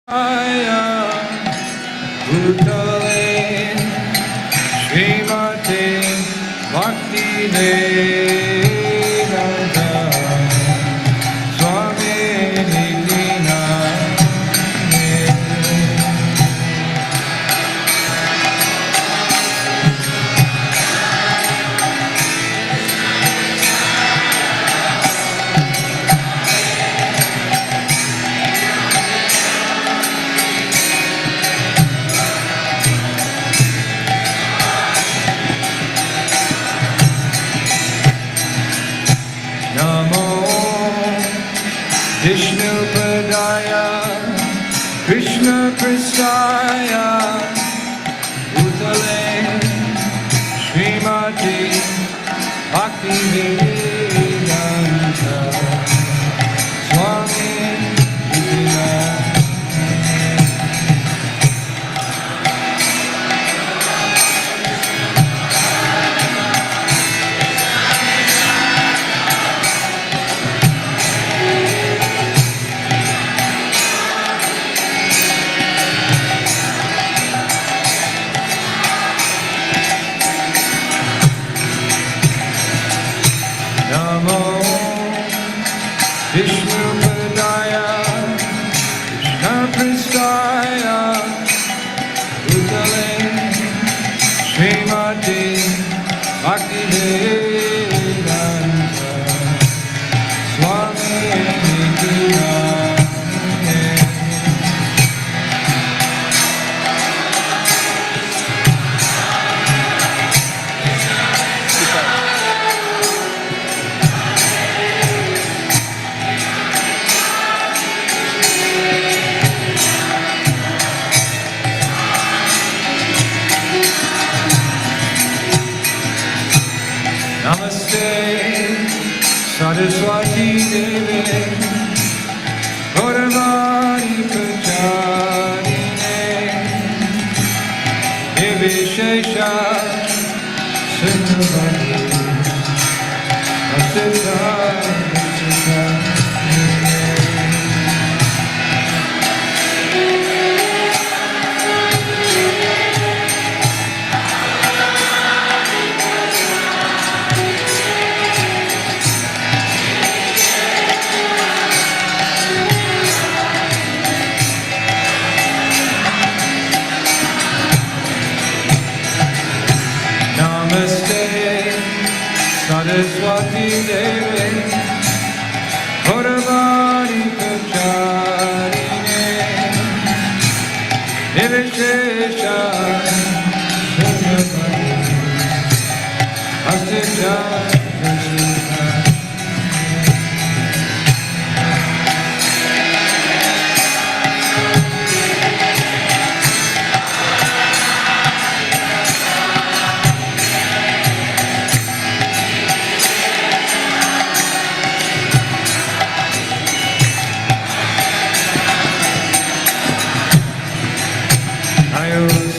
Aya Bhutale Srimate Bhakti Vedanta Swami Nityanande. Namo Vishnu Padaya Krishna Pristaya Bhutale Srimati Bhakti Vedanta Swami Nityanande. Namo Vishnu Padaya Krishna Pristaya Bhutale Srimati Bhakti Vedanta Swami Nityanande. Namaste Saraswati Deve Gauravani Pracharine Nivishesha Siddhavati Asita Namaste Saraswati Deve Gauravani Pracharine Nivishesha Siddhavati Asita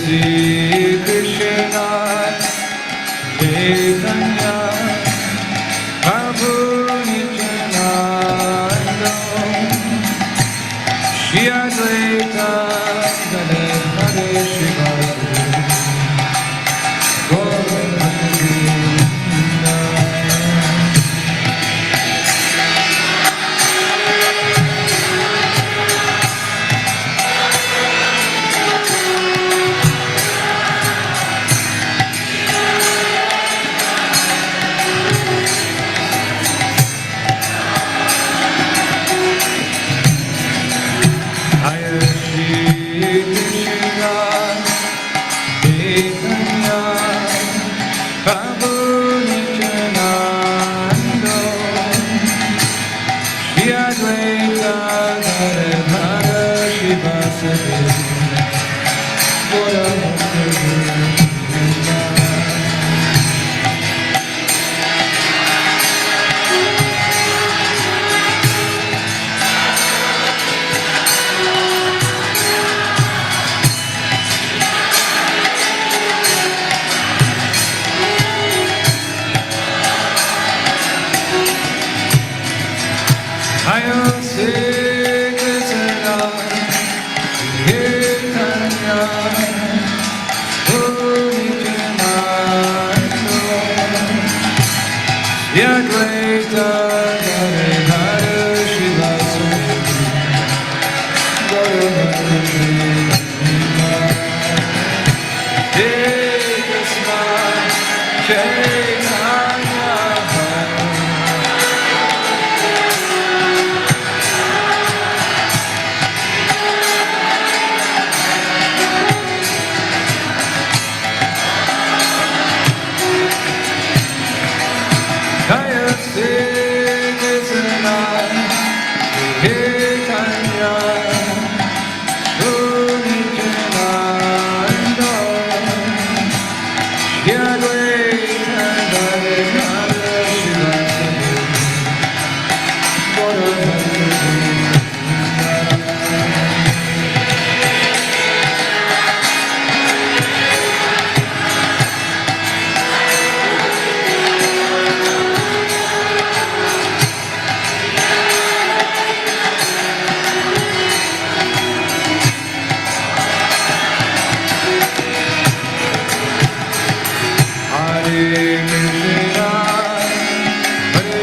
Shri Krishna Chaitanya Prabhu Nityananda Shri Advaita Gadadhara Shivasari Govinda.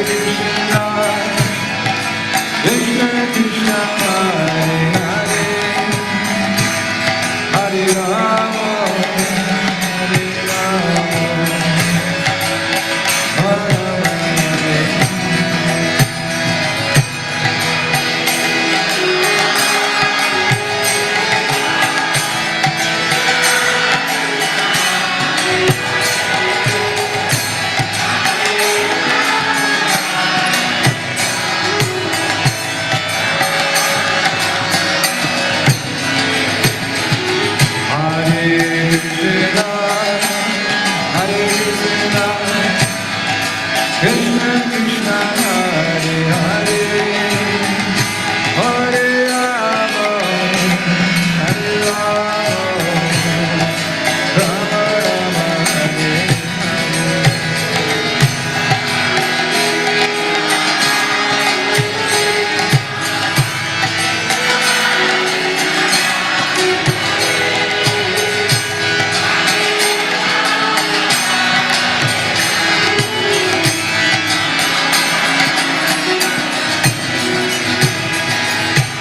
Krishna Krishna Hare Hare Hare Rama Hare Rama Rama Hare Krishna Krishna Hare Hare Hare Rama Hare Rama Rama Rama Hare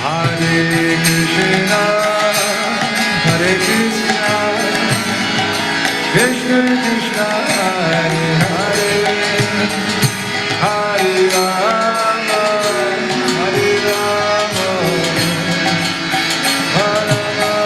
Hare Krishna, Hare Krishna, Krishna Krishna, Hare Hare, Hare Rama, Hare Rama, Rama Rama.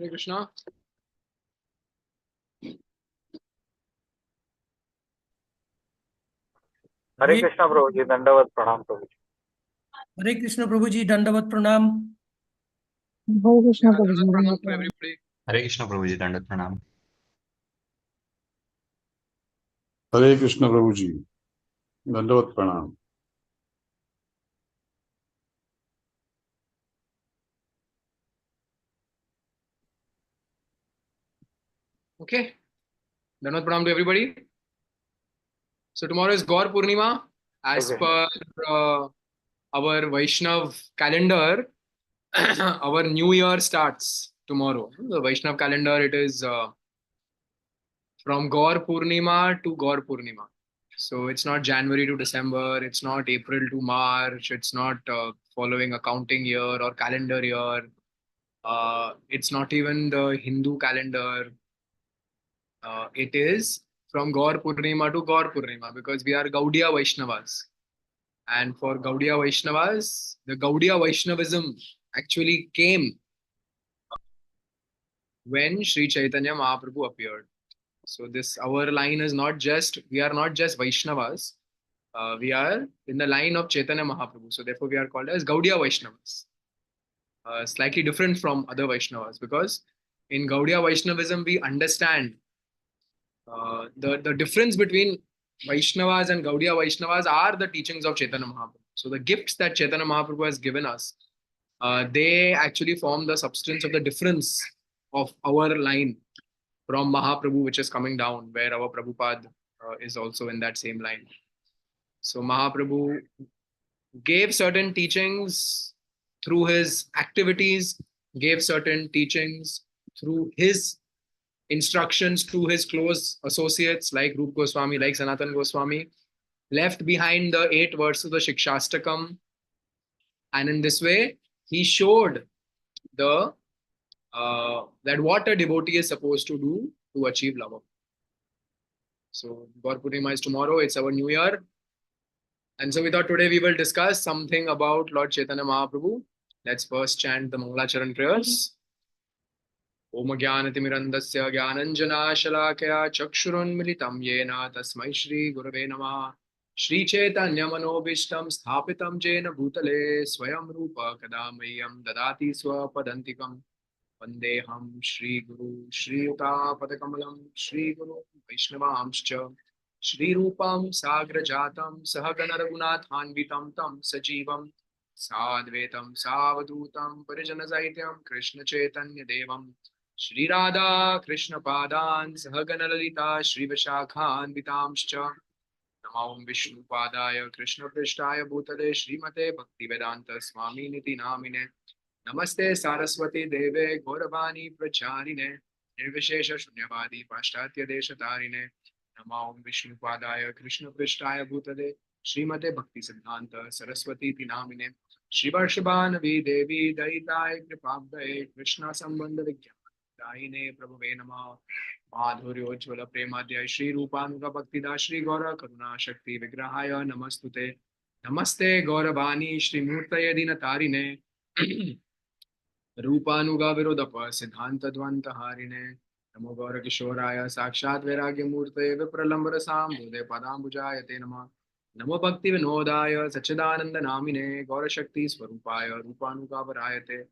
Hare Krishna. हरे कृष्णा प्रभु जी, दंडवत प्रणाम प्रभु जी। हरे कृष्ण प्रभु जी, दंडवत प्रणाम। हरे Krishna Yeah, प्रभु जी, Dhanavad pranam दंडवत to प्रणाम। everybody. हरे कृष्ण प्रभु जी, दंडवत प्रणाम। हरे कृष्ण प्रभु जी, दंडवत प्रणाम। Okay, Dhanavad pranam to everybody. So tomorrow is Gaur Purnima. As Okay. per our Vaishnav calendar, our new year starts tomorrow. The Vaishnav calendar, it is from Gaur Purnima to Gaur Purnima. So it's not January to December, it's not April to March, it's not following accounting year or calendar year. It's not even the Hindu calendar. It is from Gaur Purnima to Gaur Purnima because we are Gaudiya Vaishnavas. And for Gaudiya Vaishnavas, the Gaudiya Vaishnavism actually came when Sri Chaitanya Mahaprabhu appeared. So this our line is not just we are not just Vaishnavas. We are in the line of Chaitanya Mahaprabhu. So therefore we are called as Gaudiya Vaishnavas. Slightly different from other Vaishnavas because in Gaudiya Vaishnavism we understand the difference between Vaishnavas and Gaudiya Vaishnavas are the teachings of Chaitanya Mahaprabhu. So the gifts that Chaitanya Mahaprabhu has given us, they actually form the substance of the difference of our line from Mahaprabhu, which is coming down, where our Prabhupada is also in that same line. So Mahaprabhu gave certain teachings through his activities, gave certain teachings through his instructions to his close associates like Rup Goswami, like Sanatan Goswami, left behind the 8 verses of the Shikshastakam. And in this way, he showed the that what a devotee is supposed to do to achieve love. So Gaur Purnima is tomorrow, it's our new year. And so we thought today we will discuss something about Lord Chaitanya Mahaprabhu. Let's first chant the Mangalacharan prayers. ओम ज्ञानतिमिरन्दस्य ज्ञानञ्जनाशलाकया चक्षुरुन्मिलितं येन तस्मै श्रीगुरवे नमः श्रीचैतन्यमनोभीष्टं स्थापितं येन भूतले स्वयं रूप कदा मह्यं ददाति स्वपदन्तिकं वन्देऽहं श्रीगुरु श्रीयुतापदकमलं श्रीगुरु वैष्णवांश्च श्रीरूपं साग्रजातं सहगणरघुनाथान्वितं तं सजीवं साद्वैतं सावधूतं परिजनसहितं कृष्णचैतन्यदेवं Shri Radha Krishna Padan Sahagana Lalita Shri Vishakhanvitamscha Namam Vishnu Padaya Krishna Prishtaya Bhutale Srimate Bhaktivedanta Swami Niti Namine Namaste Saraswati Deve Gauravani Pracharine Nirvishesha Shunyavadi Paschatya Deshatarine Namam Vishnu Padaya Krishna Prishtaya Bhutale Srimate Bhakti Siddhanta Saraswati Ti Namine Shri Varshabhanavi Devi Daitai Kripabdaye Krishna Sambandha Vigyan दायिने प्रभुवे नमः माधुर्योज्ज्वल प्रेमाद्य श्री रूपानुग भक्तिदा श्री गौर करुणा शक्ति विग्रहाय नमस्तुते नमस्ते गौरवाणी श्री मूर्तये दीनतारिणे रूपानुगा विरोधप सिद्धांत द्वंत हारिणे नमो गौर किशोराय साक्षात् वैराग्य मूर्तये विप्रलंबर साम्बुदे पदाम्बुजाय ते नमः नमो भक्ति विनोदाय सच्चिदानंद नामिने गौर शक्ति स्वरूपाय रूपानुगावराय ते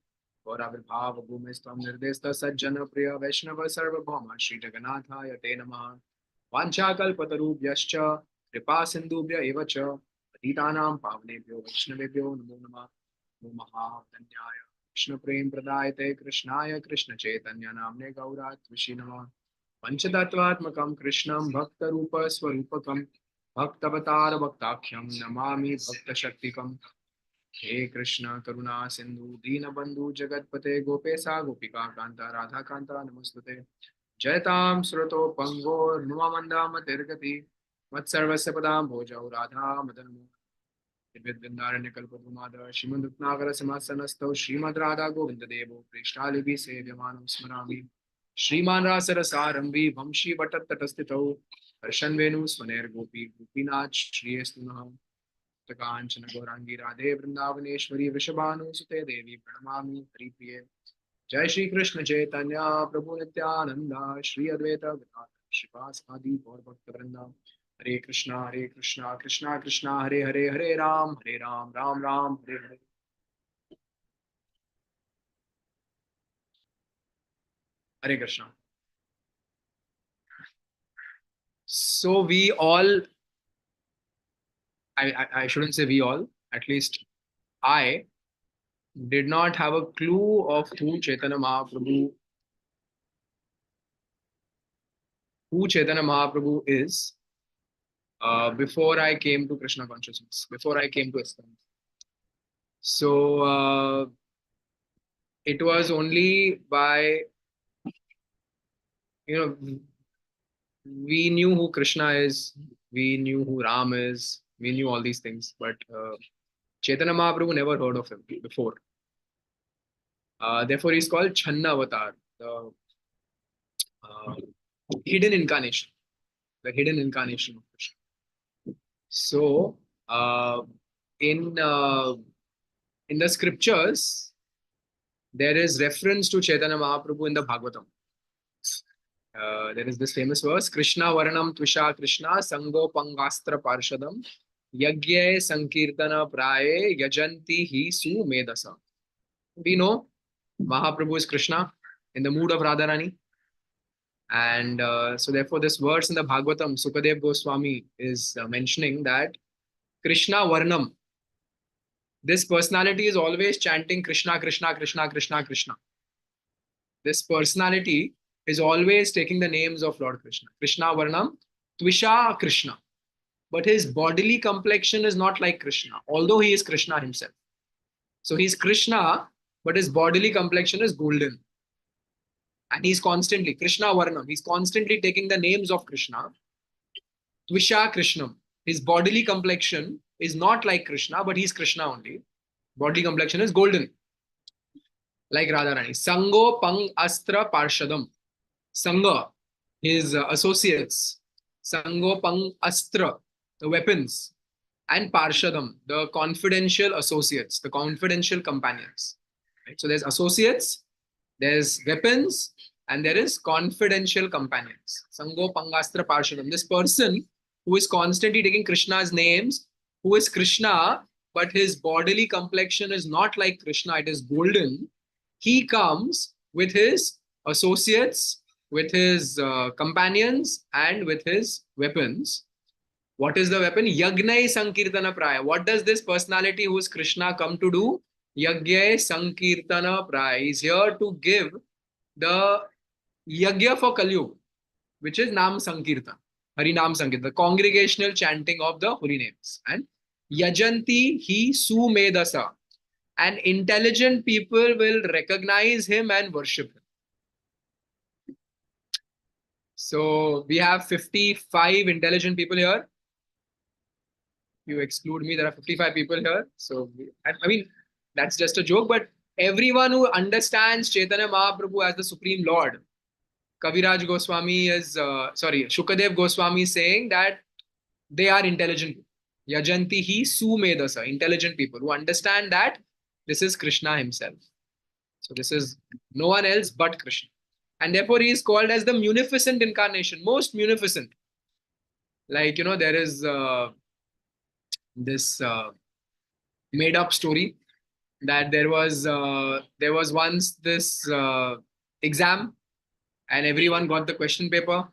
गौराविर्भाव भूमिस्त्वं निर्देशत सज्जन प्रिय वैष्णव सर्वभौम श्री जगन्नाथाय ते नमः वाञ्छाकल्पतरुभ्यश्च कृपा सिन्धुभ्य एव च पतितानां पावनेभ्यो वैष्णवेभ्यो नमो नमः नमो महाधन्याय कृष्ण प्रेम प्रदायते कृष्णाय कृष्ण चैतन्य नामने गौरात्मषि नमः पंचतत्वात्मकं कृष्णं भक्तरूप स्वरूपकं भक्तवतार भक्ताख्यं नमामि भक्तशक्तिकम् हे कृष्ण करुणा सिंधु दीनबंधु जगतपते गोपेशा गोपिका कांता राधा कांता नमस्तुते जयतां स्रोतो पंगो नुममंदा मतिर्गति मत्सर्वस्य पदां भोजौ राधा मदन दिव्यद्वंदारण्यकल्पद्रुमाद श्रीमद्रत्नाकर सिंहासनस्थौ श्रीमद् राधा गोविंद देवो प्रेष्ठालिभिः सेव्यमानं स्मरामि श्रीमान् रासरसारम्भी वंशी वटत्तटस्थितौ हर्षन् वेणु स्वनैर्गोपी गोपीनाथ श्रीयस्तु नः कांचन गौरांगी राधे वृंदावनेश्वरी वृषभानुसुते देवी प्रणमामि हरिप्रिये Jai Shri Krishna Chaitanya Prabhu Nityananda Shri Advaita Gadadhar Srivasadi Gaur Bhakta Hare Krishna Krishna Krishna Hare Hare Hare Ram Ram Ram Hare Hare. Hare Krishna. So we all, I shouldn't say we all, at least I did not have a clue of who Chaitanya Mahaprabhu is before I came to Krishna consciousness, before I came to ISKCON. So it was only by, we knew who Krishna is, we knew who Ram is, we knew all these things, but Chaitanya Mahaprabhu never heard of him before. Therefore, he's called Channa Avatar, the hidden incarnation, the hidden incarnation of Krishna. So, in the scriptures, there is reference to Chaitanya Mahaprabhu in the Bhagavatam. There is this famous verse, Krishna Varanam Tvisha Krishna Sango Pangastra Parshadam Yagye Sankirtana Praye Yajanti Hi Su Medasa. We know Mahaprabhu is Krishna in the mood of Radharani. And so therefore this verse in the Bhagavatam, Sukadev Goswami is mentioning that Krishna Varnam, this personality is always chanting Krishna, Krishna, Krishna, Krishna, Krishna. This personality is always taking the names of Lord Krishna. Krishna Varnam, Tvisha Krishna. But his bodily complexion is not like Krishna, although he is Krishna himself. So he's Krishna, but his bodily complexion is golden. And he's constantly, Krishna Varnam, he's constantly taking the names of Krishna. Tvisha Krishnam. His bodily complexion is not like Krishna, but he's Krishna only. Bodily complexion is golden. Like Radharani. Sango Pang Astra Parshadam. Sangha, his associates. Sango Pang Astra, the weapons. And Parshadam, the confidential associates, the confidential companions. Right? So there's associates, there's weapons, and there is confidential companions. Sango Pangastra Parshadam. This person who is constantly taking Krishna's names, who is Krishna, but his bodily complexion is not like Krishna, it is golden. He comes with his associates, with his companions, and with his weapons. What is the weapon? Yagnai Sankirtana Praya. What does this personality who is Krishna come to do? Yagnai Sankirtana Praya. He is here to give the Yagya for Kali Yuga, which is Nam Sankirtan, Hari Nam Sankirtan, the congregational chanting of the holy names. And Yajanti Hi Sumedasa. And intelligent people will recognize him and worship him. So we have 55 intelligent people here. You exclude me, there are 55 people here. So, I mean, that's just a joke, but everyone who understands Chaitanya Mahaprabhu as the Supreme Lord, Kaviraj Goswami is, Shukadev Goswami is saying that they are intelligent. Yajanti Hi Sumedasa, intelligent people who understand that this is Krishna himself. So this is no one else but Krishna. And therefore he is called as the munificent incarnation, most munificent. Like, there is this made up story that there was once this exam and everyone got the question paper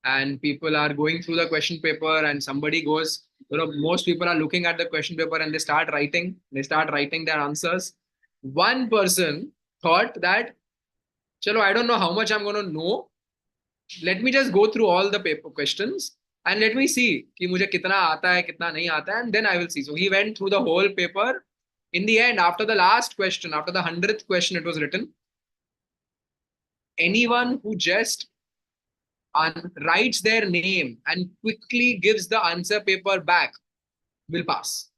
and people are going through the question paper and somebody goes, most people are looking at the question paper and they start writing their answers. One person thought that, chalo, I don't know how much I'm going to know. Let me just go through all the paper questions and let me see कि मुझे कितना आता है, कितना नहीं आता है, and then I will see. So he went through the whole paper. In the end, after the last question, after the 100th question, it was written, anyone who just writes their name and quickly gives the answer paper back will pass.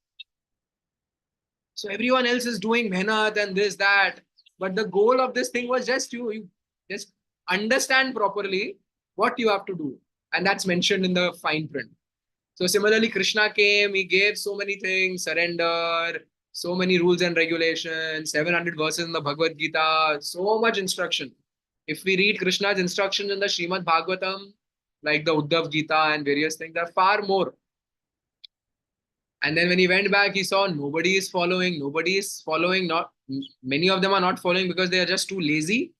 So everyone else is doing mehnat and this, that. But the goal of this thing was just you just understand properly what you have to do. And that's mentioned in the fine print. So similarly, Krishna came, he gave so many things, surrender, So many rules and regulations, 700 verses in the Bhagavad Gita, so much instruction. If we read Krishna's instructions in the Srimad Bhagavatam, like the Uddhav Gita and various things, there are far more. And then when he went back, he saw nobody is following, not many of them are not following because they are just too lazy,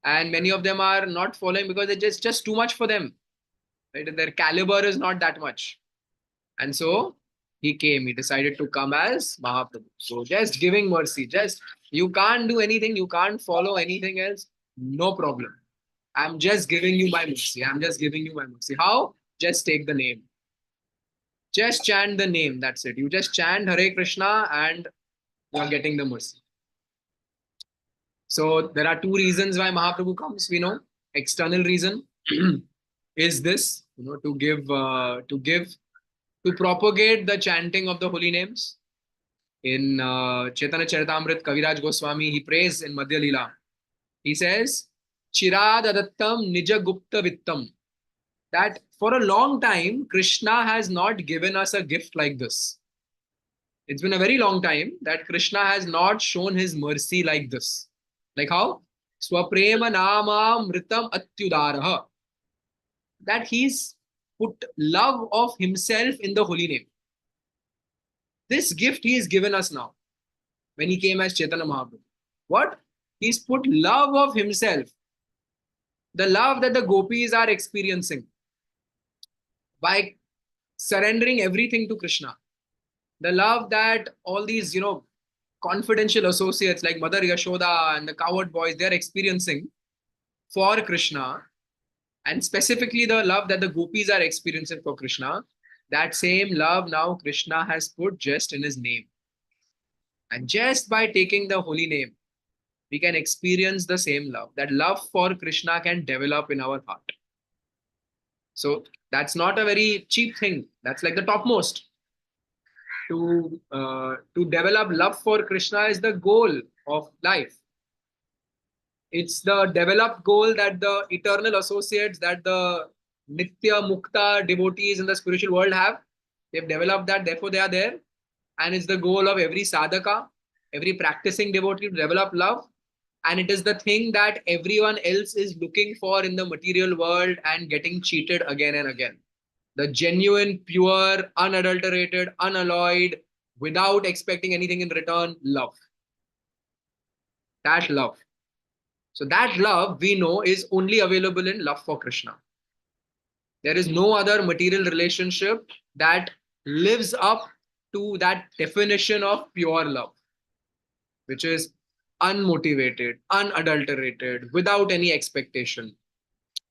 and many of them are not following because it's just too much for them. Right? Their caliber is not that much. And so he decided to come as Mahaprabhu. So just giving mercy, you can't do anything, you can't follow anything else, no problem. I'm just giving you my mercy. I'm just giving you my mercy. How? Just take the name. Just chant the name. That's it. You just chant Hare Krishna and you are getting the mercy. So there are two reasons why Mahaprabhu comes. We know external reason is this, to propagate the chanting of the holy names. In Chaitanya Charitamrita, Kaviraj Goswami, he prays in Madhya Leela. He says, Chirad adattam nija gupta vittam. That for a long time, Krishna has not given us a gift like this. It's been a very long time that Krishna has not shown his mercy like this. Like how? Swaprema nama mritam atyudaraha. That he's put love of himself in the holy name. This gift he has given us now when he came as Chaitanya Mahaprabhu. What? He's put love of himself, the love that the gopis are experiencing by surrendering everything to Krishna. The love that all these, confidential associates like Mother Yashoda and the cowherd boys, they're experiencing for Krishna, and specifically the love that the gopis are experiencing for Krishna, that same love now Krishna has put just in his name. And just by taking the holy name, we can experience the same love. That love for Krishna can develop in our heart. So that's not a very cheap thing. That's like the topmost. To develop love for Krishna is the goal of life. It's the developed goal that the eternal associates, that the Nitya Mukta devotees in the spiritual world have. They've developed that, therefore they are there. And it's the goal of every sadhaka, every practicing devotee to develop love. And it is the thing that everyone else is looking for in the material world and getting cheated again and again. The genuine, pure, unadulterated, unalloyed, without expecting anything in return, love. That love. So that love we know is only available in love for Krishna. There is no other material relationship that lives up to that definition of pure love, which is unmotivated, unadulterated, without any expectation.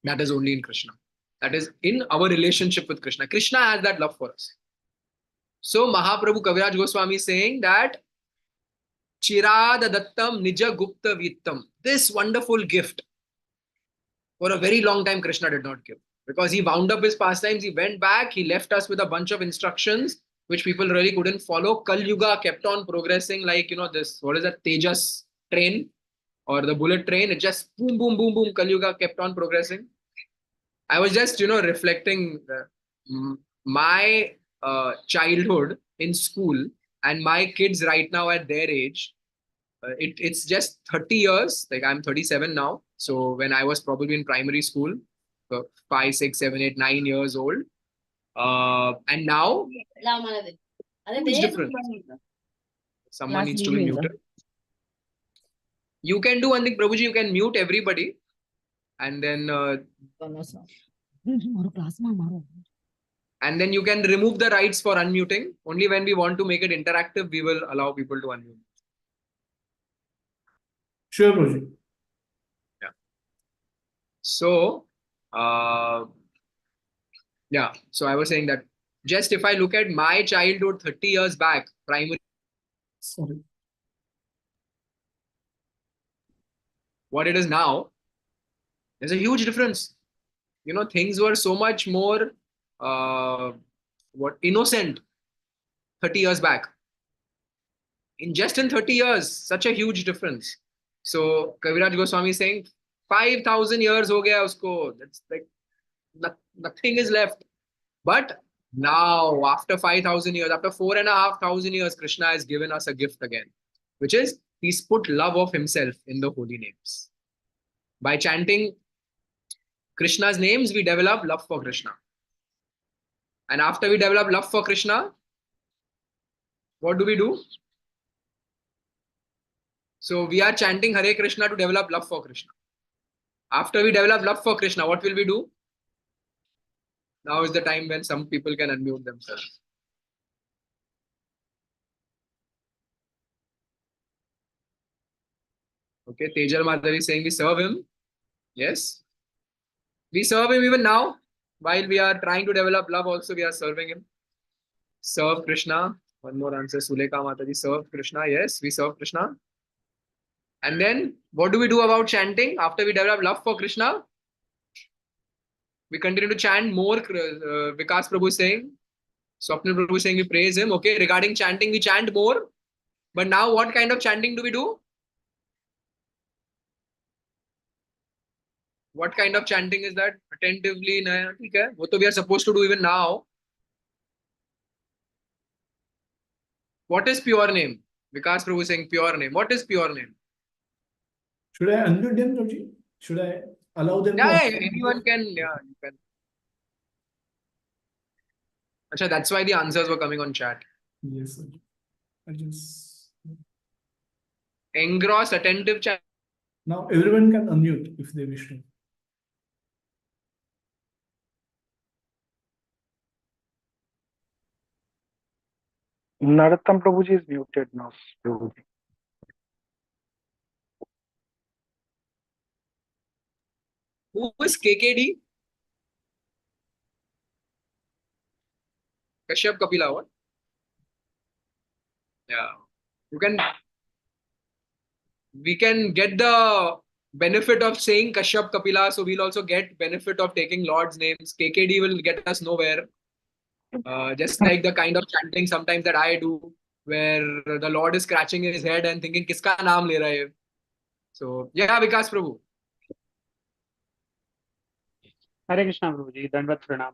That is only in Krishna. That is in our relationship with Krishna. Krishna has that love for us. So Mahaprabhu Kaviraj Goswami is saying that Chirad Adattam Nija Gupta Vittam. This wonderful gift, for a very long time Krishna did not give. Because he wound up his pastimes, he went back, he left us with a bunch of instructions which people really couldn't follow. Kali Yuga kept on progressing like, this, what is that, Tejas train or the bullet train. It just boom, boom, boom, boom, Kali Yuga kept on progressing. I was just, reflecting my childhood in school and my kids right now at their age. It's just 30 years, like I'm 37 now. So when I was probably in primary school, 5, 6, 7, 8, 9 years old. And now, huge difference. Someone needs to be muted. You can do one thing, Prabhuji, you can mute everybody. And then you can remove the rights for unmuting. Only when we want to make it interactive, we will allow people to unmute. Sure, Prabhuji. Yeah. So, so I was saying that just if I look at my childhood 30 years back, primary, what it is now, there's a huge difference. Things were so much more innocent 30 years back. In 30 years, such a huge difference. So Kaviraj Goswami is saying 5,000 years ho gaya usko. That's like nothing is left. But Now, after 5,000 years, after 4,500 years, Krishna has given us a gift again, which is he's put love of himself in the holy names. By chanting Krishna's names, we develop love for Krishna. And after we develop love for Krishna, what do? So we are chanting Hare Krishna to develop love for Krishna. After we develop love for Krishna, what will we do? Now is the time when some people can unmute themselves. Okay, Tejal Madhavi is saying we serve him. Yes. We serve him even now. While we are trying to develop love, also we are serving him. Serve Krishna. One more answer, Suleka Mataji. Serve Krishna. Yes, we serve Krishna. And then what do we do about chanting? After we develop love for Krishna, we continue to chant more. Vikas Prabhu is saying, Swapnil Prabhu is saying we praise him. Okay, regarding chanting, we chant more. But now what kind of chanting do we do? What kind of chanting is that? Attentively, okay. What we are supposed to do even now. What is pure name? Vikas Prabhu is saying pure name. What is pure name? Should I unmute them, Prabhuji? Should I allow them to? Yeah, anyone can. Yeah, you can. Achha, that's why the answers were coming on chat. Yes, sir. I just. Engross, attentive chat. Now everyone can unmute if they wish to. Narrotam Prabhuji is muted now. Prabhuji. Who is KKD? Kashyap Kapila, what? Yeah. We can get the benefit of saying Kashyap Kapila, so we'll also get benefit of taking Lord's names. KKD will get us nowhere. Just like the kind of chanting sometimes that I do, where the Lord is scratching his head and thinking, Kiska naam le raha hai? So, yeah, Vikas Prabhu. Hare Krishna, Prabhuji, Dandavat Pranam.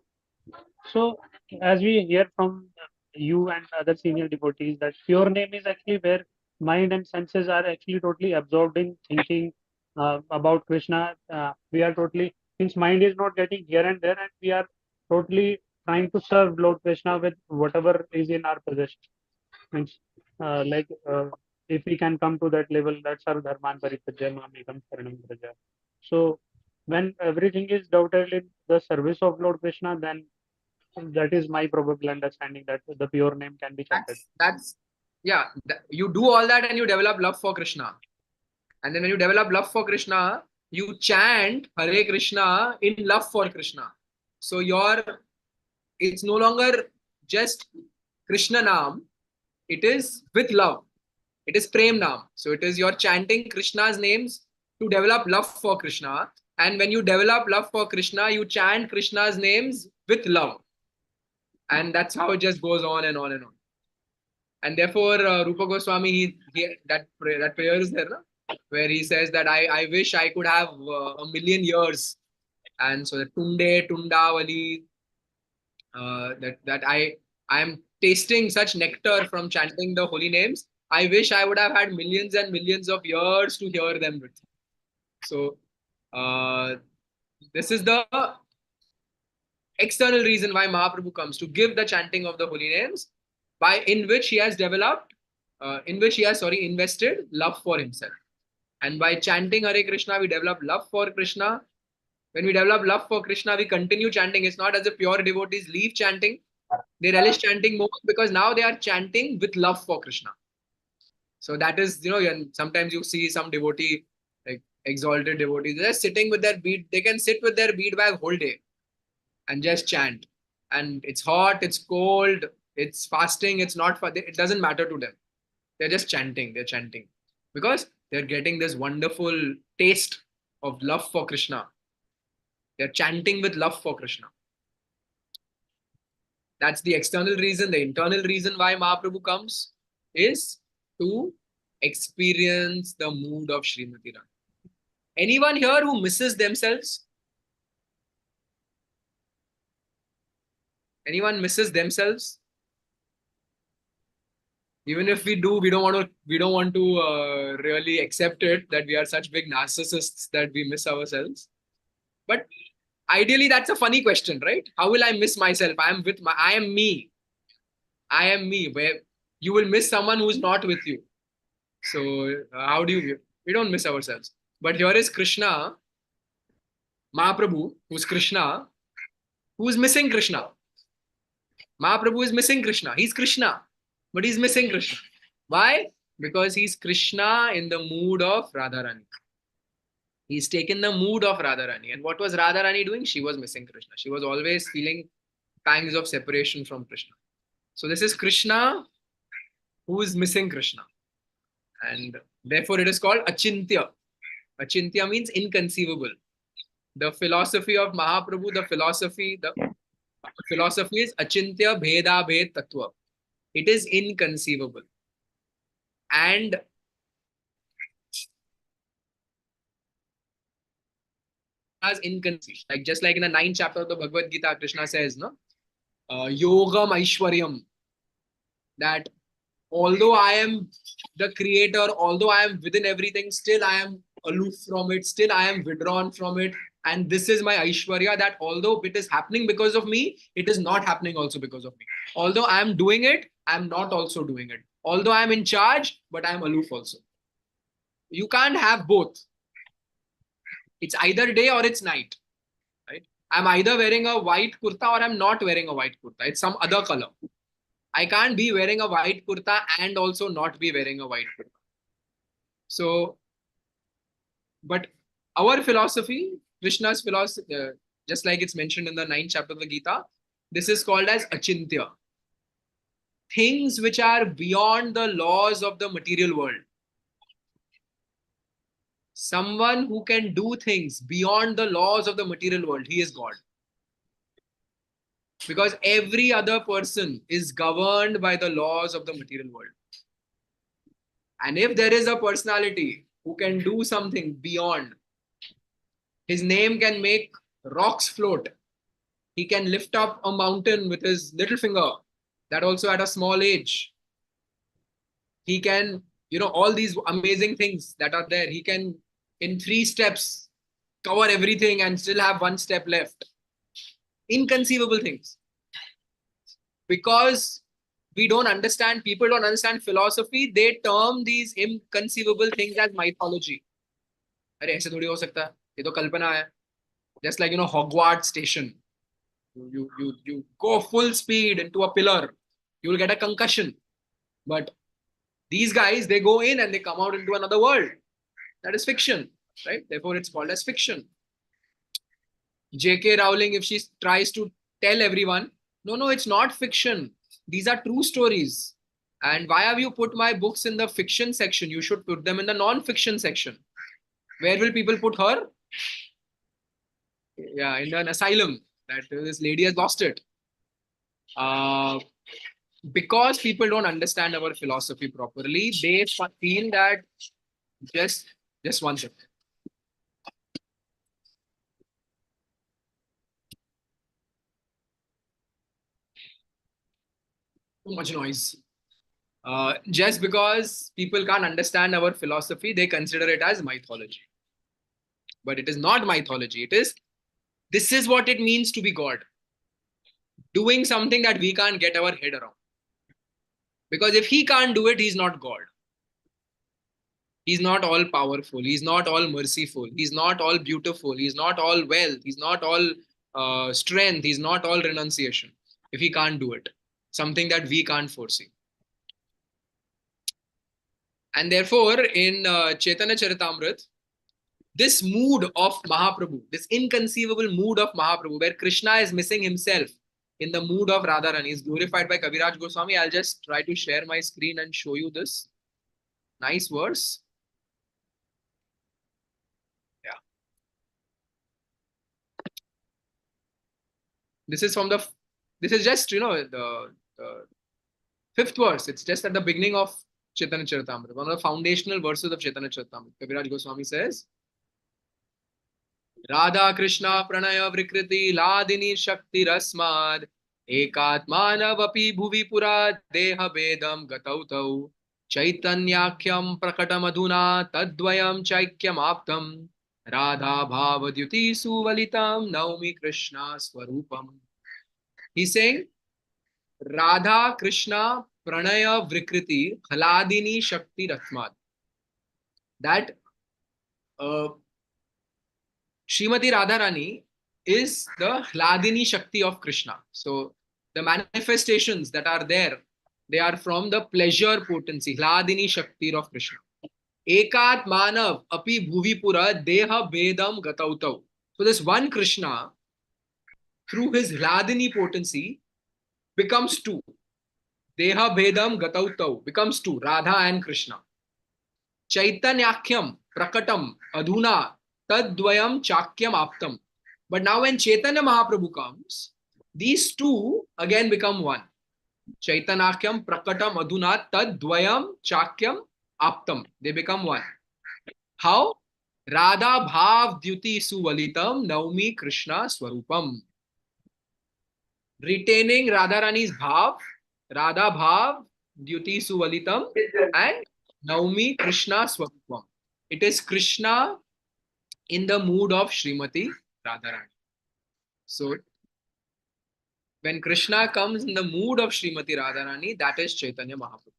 So, as we hear from you and other senior devotees, that pure name is actually where mind and senses are actually totally absorbed in thinking about Krishna. We are totally, since mind is not getting here and there, and we are totally trying to serve Lord Krishna with whatever is in our possession. Means, if we can come to that level, that's our dharman paritajya mamekam sharanam vraja. So, when everything is doubted in the service of Lord Krishna, then that is my probable understanding that the pure name can be chanted. You do all that and you develop love for Krishna. And then when you develop love for Krishna, you chant Hare Krishna in love for Krishna. So it's no longer just Krishna Naam, it is with love. It is Prem Naam. So it is you're chanting Krishna's names to develop love for Krishna. And when you develop love for Krishna, you chant Krishna's names with love. And that's how it just goes on and on and on. And therefore, Rupa Goswami, that prayer is there, no? Where he says that I wish I could have a million years. And so the Tunde, Tundavali, that I am tasting such nectar from chanting the holy names. I wish I would have had millions and millions of years to hear them with. So this is the external reason why Mahaprabhu comes, to give the chanting of the holy names, in which he has invested love for himself. And by chanting Hare Krishna, we develop love for Krishna. When we develop love for Krishna, we continue chanting. It's not as if pure devotees leave chanting. They relish chanting more because now they are chanting with love for Krishna. So that is, and sometimes you see some devotee, like exalted devotees, they're sitting with their bead. They can sit with their bead bag whole day and just chant. And it's hot, it's cold, it's fasting, it's not, it doesn't matter to them. They're just chanting, because they're getting this wonderful taste of love for Krishna. They're chanting with love for Krishna. That's the external reason. The internal reason why Mahaprabhu comes is to experience the mood of Srimati Radha. Anyone here who misses themselves? Anyone misses themselves? Even if we do, we don't want to really accept it that we are such big narcissists that we miss ourselves. But ideally, that's a funny question, right? How will I miss myself? I am me. I am me. Where you will miss someone who's not with you. So how do you? We don't miss ourselves. But here is Krishna, Mahaprabhu, who's Krishna, who's missing Krishna. Mahaprabhu is missing Krishna. He's Krishna, but he's missing Krishna. Why? Because he's Krishna in the mood of Radharani. He's taken the mood of Radharani. And what was Radharani doing? She was missing Krishna. She was always feeling pangs of separation from Krishna. So this is Krishna who is missing Krishna. And therefore it is called Achintya. Achintya means inconceivable. The philosophy of Mahaprabhu, the philosophy is Achintya Bheda Bhed Tattva. It is inconceivable. And as inconceivable. Like just like in the 9th chapter of the Bhagavad Gita, Krishna says, no, Yogam Aishwaryam, that although I am the creator, although I am within everything, still I am aloof from it, still I am withdrawn from it. And this is my Aishwarya, that although it is happening because of me, it is not happening also because of me. Although I am doing it, I am not also doing it. Although I am in charge, but I am aloof also. You can't have both. It's either day or it's night. Right? I'm either wearing a white kurta or I'm not wearing a white kurta. It's some other color. I can't be wearing a white kurta and also not be wearing a white kurta. So, but our philosophy, Krishna's philosophy, just like it's mentioned in the 9th chapter of the Gita, this is called as Achintya. Things which are beyond the laws of the material world. Someone who can do things beyond the laws of the material world, he is God. Because every other person is governed by the laws of the material world. And if there is a personality who can do something beyond, his name can make rocks float. He can lift up a mountain with his little finger, that also at a small age. He can, all these amazing things that are there. He can, in 3 steps, cover everything and still have 1 step left. Inconceivable things. Because people don't understand philosophy, they term these inconceivable things as mythology. अरे ऐसे थोड़ी हो सकता है, ये तो कल्पना है. Just like, Hogwarts station. You go full speed into a pillar, you will get a concussion. But these guys, they go in and they come out into another world. That is fiction, right? Therefore, it's called as fiction. J.K. Rowling, if she tries to tell everyone, no, it's not fiction. These are true stories. And why have you put my books in the fiction section? You should put them in the non-fiction section. Where will people put her? Yeah, in an asylum. That this lady has lost it. Because people don't understand our philosophy properly, they feel that just one second. Too much noise. Just because people can't understand our philosophy, they consider it as mythology. But it is not mythology. This is what it means to be God. Doing something that we can't get our head around. Because if he can't do it, he's not God. He's not all powerful. He's not all merciful. He's not all beautiful. He's not all wealth. He's not all strength. He's not all renunciation. If he can't do it. Something that we can't foresee. And therefore, in Chaitanya Charitamrita, this mood of Mahaprabhu, this inconceivable mood of Mahaprabhu, where Krishna is missing himself in the mood of Radharani, is glorified by Kaviraj Goswami. I'll just try to share my screen and show you this nice verse. Yeah. This is just, the 5th verse. It's just at the beginning of Chaitanya Charitamrita, one of the foundational verses of Chaitanya Charitamrita. Kaviraj Goswami says, Radha Krishna Pranaya Vrikriti Ladini Shakti Rasmad Ekatmanavapi bhuvi pura deha bedam gatau tau Chaitanyakyam prakatam tadvayam chaikyam aptam Radha bhavadyuti suvalitam naumi Krishna swarupam. He's saying Radha Krishna pranaya vrikriti hladini shakti ratmat. That Srimati Radharani is the Hladini Shakti of Krishna. So the manifestations that are there, they are from the pleasure potency, Hladini Shakti of Krishna. Ekat Manav Api Bhuvi Pura Deha Bedam Gatautau. So this one Krishna, through his Hladini potency, becomes two. Deha Bedam Gatautau becomes two, Radha and Krishna. Chaitanyakyam Prakatam Adhuna Tadvayam Chakyam Aptam. But now when Chaitanya Mahaprabhu comes, these two again become one. Chaitanyakyam Prakatam Adhuna Tadvayam Chakyam Aptam. They become one. How? Radha Bhav Dyuti Suvalitam Naumi Krishna Swarupam. Retaining Radharani's Bhav, Radha Bhav Dyuti Suvalitam and Naumi Krishna Swarupam. It is Krishna in the mood of Srimati Radharani. So, when Krishna comes in the mood of Srimati Radharani, that is Chaitanya Mahaprabhu.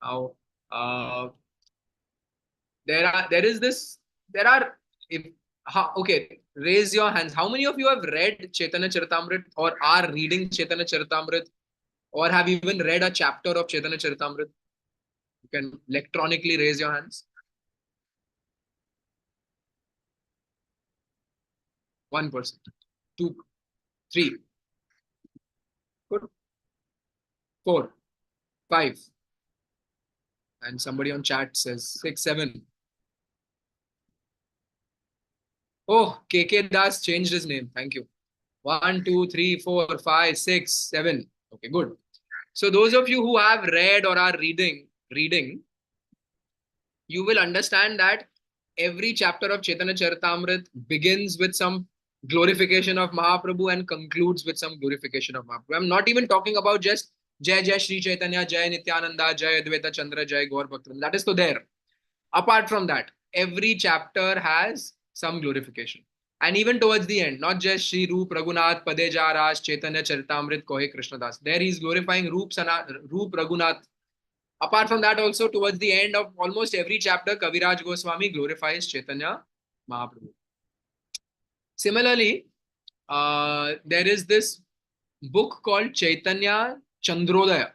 Now, okay, raise your hands. How many of you have read Chaitanya Charitamrita or are reading Chaitanya Charitamrita or have even read a chapter of Chaitanya Charitamrita? You can electronically raise your hands. 1%, 2, 3, good, 4, 5, and somebody on chat says 6, 7. Oh, KK Das changed his name. Thank you. 1, 2, 3, 4, 5, 6, 7. Okay, good. So those of you who have read or are reading, you will understand that every chapter of Chaitanya Charitamrita begins with some glorification of Mahaprabhu and concludes with some glorification of Mahaprabhu. I'm not even talking about just Jai Jai Shri Chaitanya, Jai Nityananda, Jai Advaita Chandra, Jai Gaur Bhakta. That is so there. Apart from that, every chapter has some glorification. And even towards the end, not just Shri Roop Raghunath Padeja Raj Chaitanya Charitamrit Kohe Krishnadas. There he is glorifying Roop Raghunath. Apart from that, also towards the end of almost every chapter, Kaviraj Goswami glorifies Chaitanya Mahaprabhu. Similarly, there is this book called Chaitanya Chandrodaya,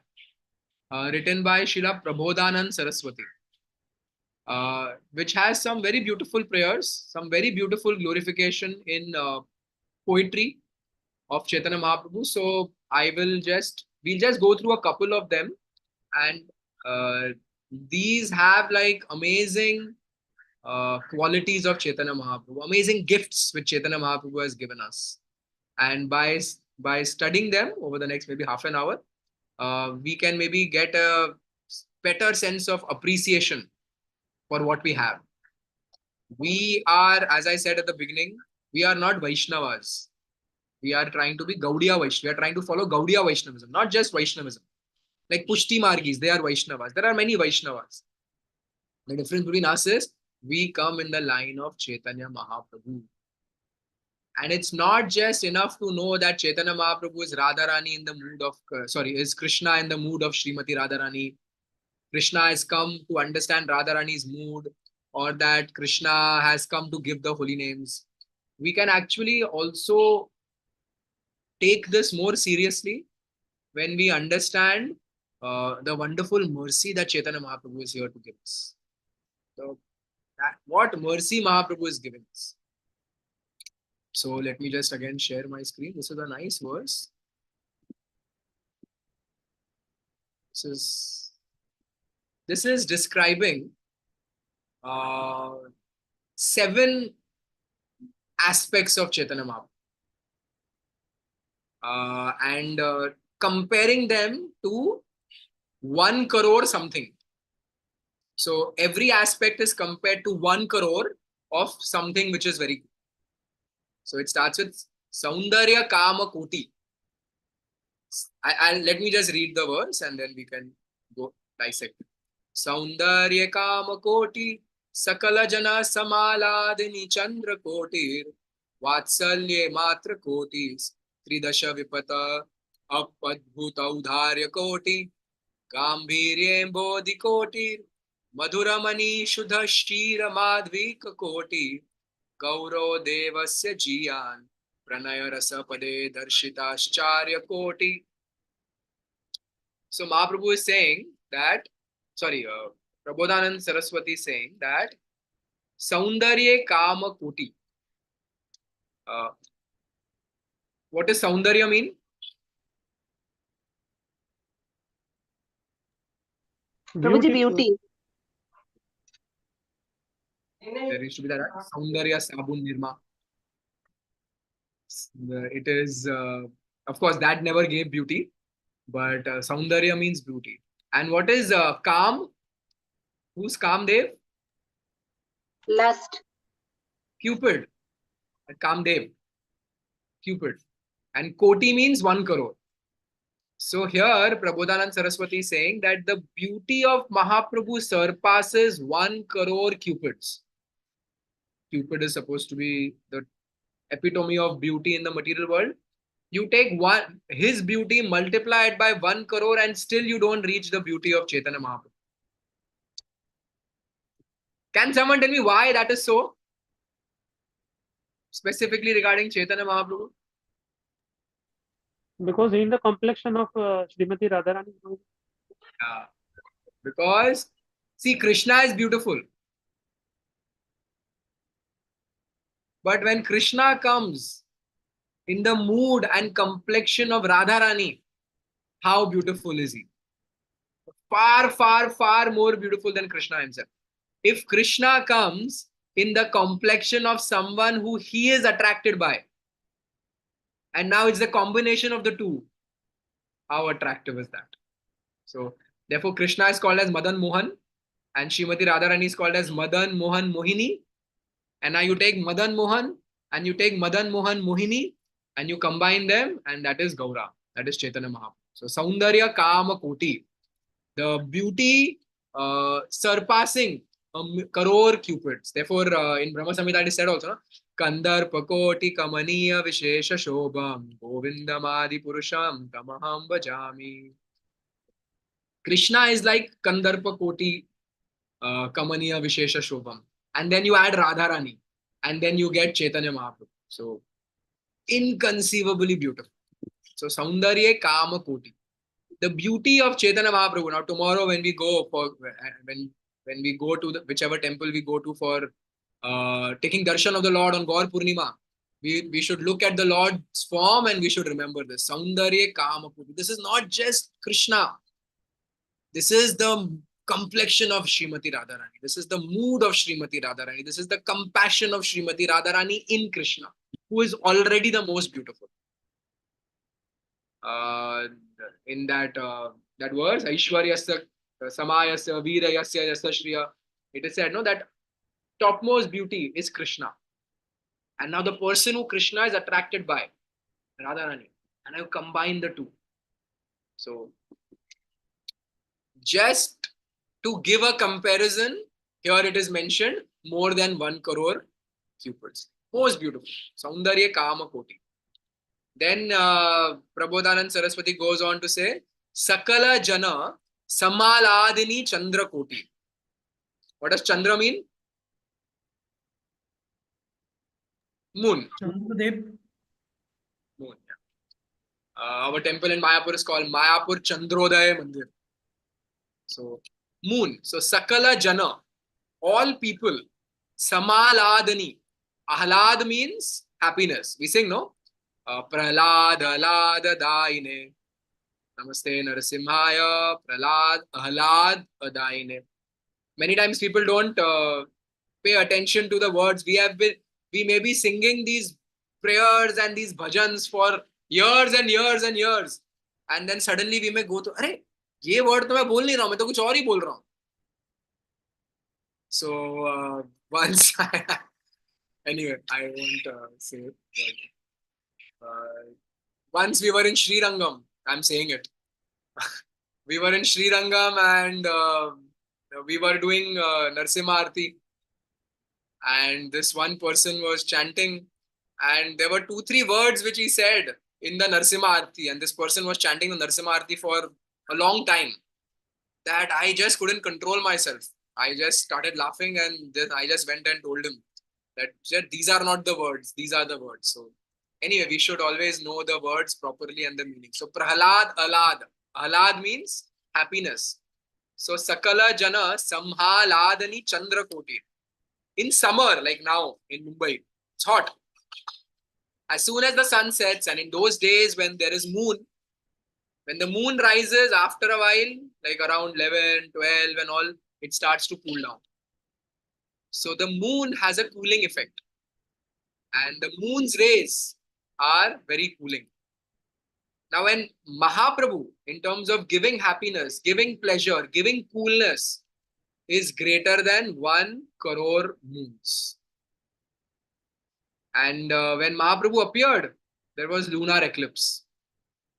written by Srila Prabodhanand Saraswati, which has some very beautiful prayers, some very beautiful glorification in poetry of Chaitanya Mahaprabhu. So we'll just go through a couple of them, and these have like amazing qualities of Chaitanya Mahaprabhu, amazing gifts which Chaitanya Mahaprabhu has given us. And by studying them over the next maybe half an hour, we can maybe get a better sense of appreciation for what we have. We are, as I said at the beginning, we are not Vaishnavas. We are trying to be Gaudiya Vaishnav. We are trying to follow Gaudiya Vaishnavism, not just Vaishnavism. Like Pushti Margis, they are Vaishnavas. There are many Vaishnavas. The difference between us is we come in the line of Chaitanya Mahaprabhu. And it's not just enough to know that Chaitanya Mahaprabhu is Radharani in the mood of, is Krishna in the mood of Srimati Radharani. Krishna has come to understand Radharani's mood, or that Krishna has come to give the holy names. We can actually also take this more seriously when we understand the wonderful mercy that Chaitanya Mahaprabhu is here to give us. So, what mercy Mahaprabhu is giving us. So let me just again share my screen. This is a nice verse. This is describing 7 aspects of Chaitanya Mahaprabhu and comparing them to 1 crore something. So every aspect is compared to 1 crore of something which is very good. So it starts with Saundarya Kama Koti. I'll let me just read the verse and then we can go dissect. Saundarya kama koti sakala jana samaladini chandra kotir vatsalye matra kotis tridasha vipata apadbhuta udharya koti gambhiryem bodhi kotir madhuramani shudha shira madhvika koti gauro devasya jiyan pranaya rasa pade darshitascharya koti. So Mahaprabhu is saying that, Prabodhanand Saraswati is saying that Saundarya Kama Koti. What does Saundarya mean? Prabhuji, beauty. There used to be that Saundarya Sabun Nirma. It is, of course, that never gave beauty, but Saundarya means beauty. And what is Kam? Who's Kamdev? Lust. Cupid. Kamdev. Cupid. And Koti means 1 crore. So here Prabodhanand Saraswati is saying that the beauty of Mahaprabhu surpasses 1 crore cupids. Cupid is supposed to be the epitome of beauty in the material world. You take his beauty, multiply it by 1 crore and still you don't reach the beauty of Chaitanya Mahaprabhu. Can someone tell me why that is so? Specifically regarding Chaitanya Mahaprabhu? Because in the complexion of Srimati Radharani. Because, see, Krishna is beautiful. But when Krishna comes in the mood and complexion of Radharani, how beautiful is he? Far, far, far more beautiful than Krishna himself. If Krishna comes in the complexion of someone who he is attracted by, and now it's the combination of the two, how attractive is that? So, therefore, Krishna is called as Madan Mohan, and Srimati Radharani is called as Madan Mohan Mohini. And now you take Madan Mohan and you take Madan Mohan Mohini and you combine them, and that is Gaura, that is Chaitanya Mahaprabhu. So Saundarya Kama Koti, the beauty surpassing a crore cupids. Therefore, in Brahma Samhita it is said also, Kandar Pakoti Kamaniya Vishesha Shobham Govindamadi Purusham Tamaham Bhajami. Krishna is like Kandarpa Koti Kamaniya Vishesha Shobham. And then you add Radharani. And then you get Chaitanya Mahaprabhu. So, inconceivably beautiful. So, Saundarya Kama Koti. The beauty of Chaitanya Mahaprabhu. Now, tomorrow when we go to whichever temple we go to for taking darshan of the Lord on Gaur Purnima, we should look at the Lord's form and we should remember this. Saundarya Kama Koti. This is not just Krishna. This is the complexion of Srimati Radharani. This is the mood of Srimati Radharani. This is the compassion of Srimati Radharani in Krishna, who is already the most beautiful. In that verse, Aishwaryasya Samayasya Virayasya Yasya Shriya, it is said, no, that topmost beauty is Krishna. And now the person who Krishna is attracted by, Radharani, and I combine the two. So, just to give a comparison, here it is mentioned more than 1 crore cupids. Most beautiful. Saundarya Kama Koti. Then Prabodhanand Saraswati goes on to say, Sakala Jana Samaladini Chandra Koti. What does Chandra mean? Moon. Chandradev. Moon. Our temple in Mayapur is called Mayapur Chandrodaya Mandir. So, moon. So, Sakala Jana, all people. Samaladani. Ahlad means happiness. We sing, no? Pralad, Ahlad, Daine. Namaste Narasimhaya, Pralad, Ahlad, Daine. Many times people don't pay attention to the words. We may be singing these prayers and these bhajans for years and years and years. And then suddenly we may go to, अरे ये word तो मैं बोल नहीं रहा हूँ, मैं तो कुछ और ही बोल रहा हूँ. So once anyway, I won't say it. But, once we were in Sri Rangam I'm saying it. We were in Sri Rangam and we were doing Narsimha Aarti, and this one person was chanting, and there were 2-3 words which he said in the Narsimha Aarti, and this person was chanting the Narsimha Aarti for a long time, that I just couldn't control myself. I just started laughing, and then I just went and told him that these are not the words, these are the words. So anyway, we should always know the words properly and the meaning. So Prahlad, Ahlad. Ahlad means happiness. So Sakala Jana Samhaladani Chandra Koti. In summer, like now in Mumbai, it's hot. As soon as the sun sets, and in those days when there is moon, when the moon rises, after a while, like around 11, 12 and all, it starts to cool down. So the moon has a cooling effect. And the moon's rays are very cooling. Now when Mahaprabhu, in terms of giving happiness, giving pleasure, giving coolness, is greater than 1 crore moons. And when Mahaprabhu appeared, there was lunar eclipse.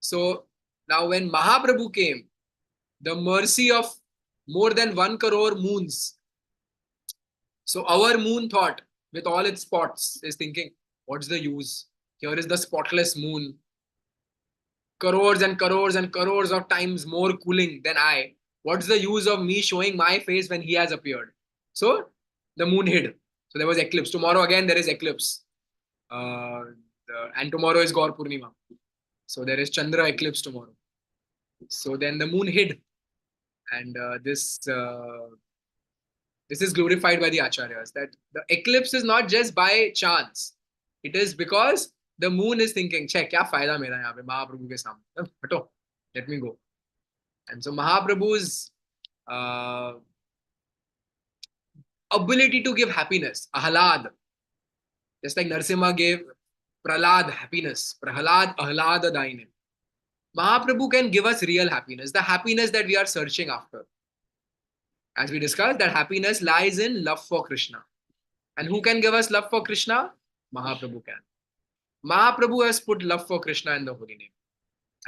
So now when Mahaprabhu came, the mercy of more than 1 crore moons. So our moon thought, with all its spots, is thinking, what's the use? Here is the spotless moon. Crores and crores and crores of times more cooling than I. What's the use of me showing my face when he has appeared? So the moon hid. So there was eclipse. Tomorrow again there is eclipse. And tomorrow is Gaur Purnima. So there is Chandra eclipse tomorrow. So then the moon hid. And this is glorified by the Acharyas, that the eclipse is not just by chance. It is because the moon is thinking, check, kya fayda mera yahan pe Mahaprabhu ke samne. Hato, let me go. And so Mahaprabhu's ability to give happiness, ahlad, just like Narsimha gave Prahlad happiness, Prahlad ahlad daine. Mahaprabhu can give us real happiness, the happiness that we are searching after. As we discussed, that happiness lies in love for Krishna. And who can give us love for Krishna? Mahaprabhu can. Mahaprabhu has put love for Krishna in the holy name.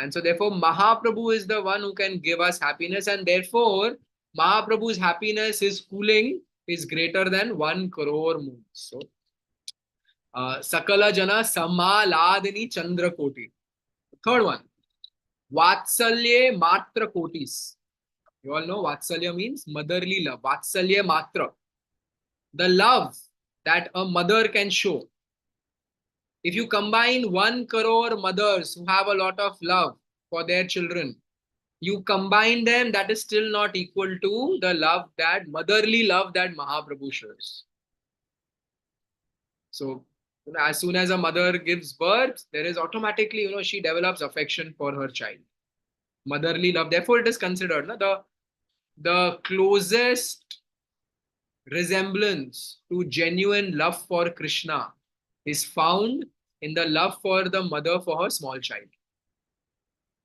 And so therefore, Mahaprabhu is the one who can give us happiness. And therefore, Mahaprabhu's happiness, his cooling, is greater than 1 crore moons. So, Sakala Jana Samaladini Chandra Koti. Third one, Vatsalye Matra Kotis. You all know Vatsalya means motherly love. Vatsalya Matra. The love that a mother can show. If you combine 1 crore mothers who have a lot of love for their children, you combine them, that is still not equal to the love, that motherly love that Mahaprabhu shows. So, as soon as a mother gives birth, there is automatically, she develops affection for her child. Motherly love. Therefore, it is considered the closest resemblance to genuine love for Krishna is found in the love for the mother for her small child.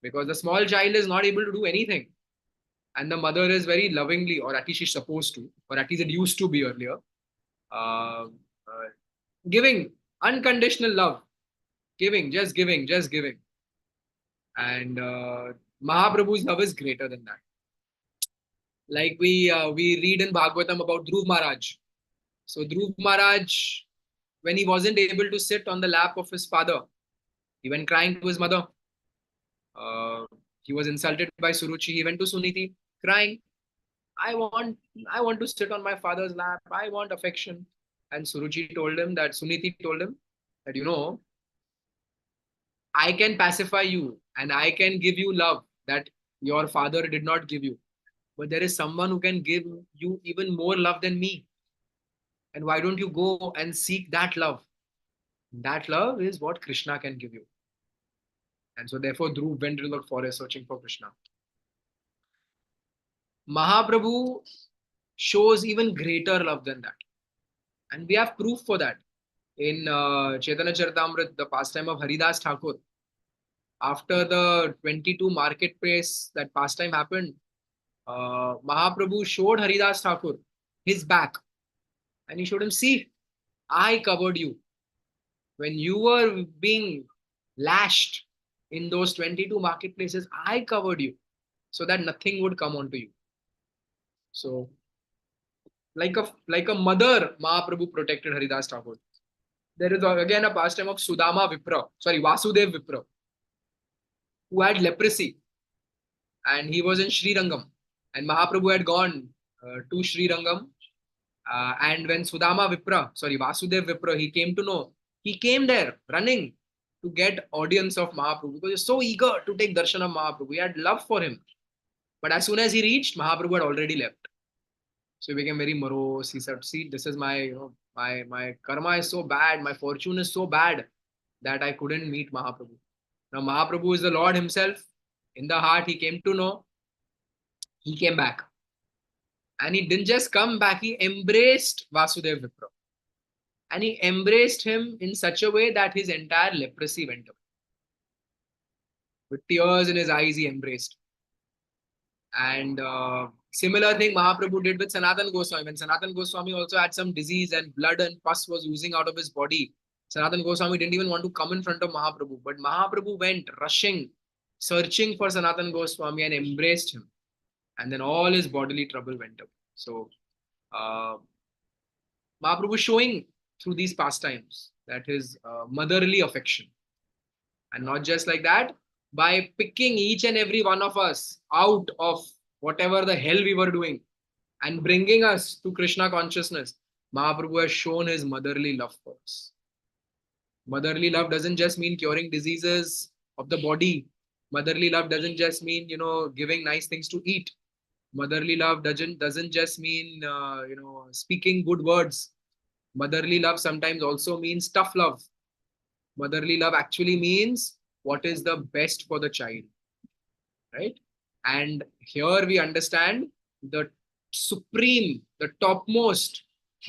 Because the small child is not able to do anything. And the mother is very lovingly, or at least she's supposed to, or at least it used to be earlier, giving unconditional love. Giving, just giving, just giving. And Mahaprabhu's love is greater than that. Like we read in Bhagavatam about Dhruv Maharaj. So Dhruv Maharaj, when he wasn't able to sit on the lap of his father, he went crying to his mother. He was insulted by Suruchi. He went to Suniti crying. I want to sit on my father's lap. I want affection. And Suniti told him that I can pacify you and I can give you love that your father did not give you. But there is someone who can give you even more love than me. And why don't you go and seek that love? That love is what Krishna can give you. And so therefore Dhruv went to the forest searching for Krishna. Mahaprabhu shows even greater love than that. And we have proof for that. In Chaitanya Charitamrita, the pastime of Haridas Thakur, after the 22 marketplace, that pastime happened, Mahaprabhu showed Haridas Thakur his back. And he showed him, see, I covered you. When you were being lashed, in those 22 marketplaces, I covered you so that nothing would come onto you. So, like a mother, Mahaprabhu protected Haridas Thakur. There is again a pastime of Sudama Vipra, sorry, Vasudev Vipra, who had leprosy, and he was in Sri Rangam, and Mahaprabhu had gone to Sri Rangam, and when Sudama Vipra, sorry, Vasudev Vipra, he came to know, he came there running to get audience of Mahaprabhu because he was so eager to take darshan of Mahaprabhu. He had love for him. But as soon as he reached, Mahaprabhu had already left. So he became very morose. He said, see, this is my, my karma is so bad, my fortune is so bad that I couldn't meet Mahaprabhu. Now Mahaprabhu is the Lord himself. In the heart, he came to know. He came back. And he didn't just come back, he embraced Vasudev Vipra. And he embraced him in such a way that his entire leprosy went away. With tears in his eyes, he embraced. And similar thing Mahaprabhu did with Sanatan Goswami. When Sanatan Goswami also had some disease and blood and pus was oozing out of his body, Sanatan Goswami didn't even want to come in front of Mahaprabhu. But Mahaprabhu went rushing, searching for Sanatan Goswami and embraced him. And then all his bodily trouble went away. So Mahaprabhu showing through these pastimes that his motherly affection. And not just like that, by picking each and every one of us out of whatever the hell we were doing and bringing us to Krishna consciousness, Mahaprabhu has shown his motherly love for us. Motherly love doesn't just mean curing diseases of the body. Motherly love doesn't just mean, giving nice things to eat. Motherly love doesn't just mean, speaking good words. Motherly love sometimes also means tough love. Motherly love actually means what is the best for the child, right? And here we understand the supreme, the topmost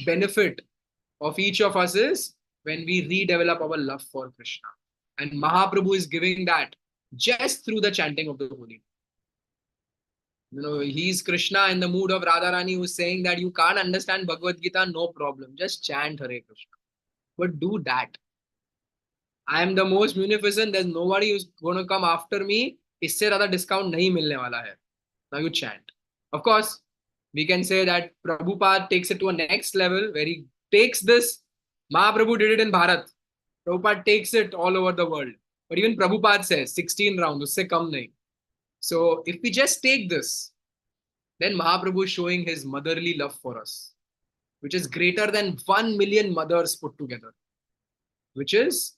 benefit of each of us is when we redevelop our love for Krishna. And Mahaprabhu is giving that just through the chanting of the holy name. He's Krishna in the mood of Radharani, who's saying that you can't understand Bhagavad Gita, no problem. Just chant Hare Krishna. But do that. I am the most munificent. There's nobody who's going to come after me. इससे ज़्यादा discount नहीं मिलने वाला है. Now you chant. Of course, we can say that Prabhupada takes it to a next level where he takes this. Mahaprabhu did it in Bharat. Prabhupada takes it all over the world. But even Prabhupada says 16 rounds, उससे कम नहीं. So if we just take this, then Mahaprabhu is showing his motherly love for us, which is greater than 1 million mothers put together, which is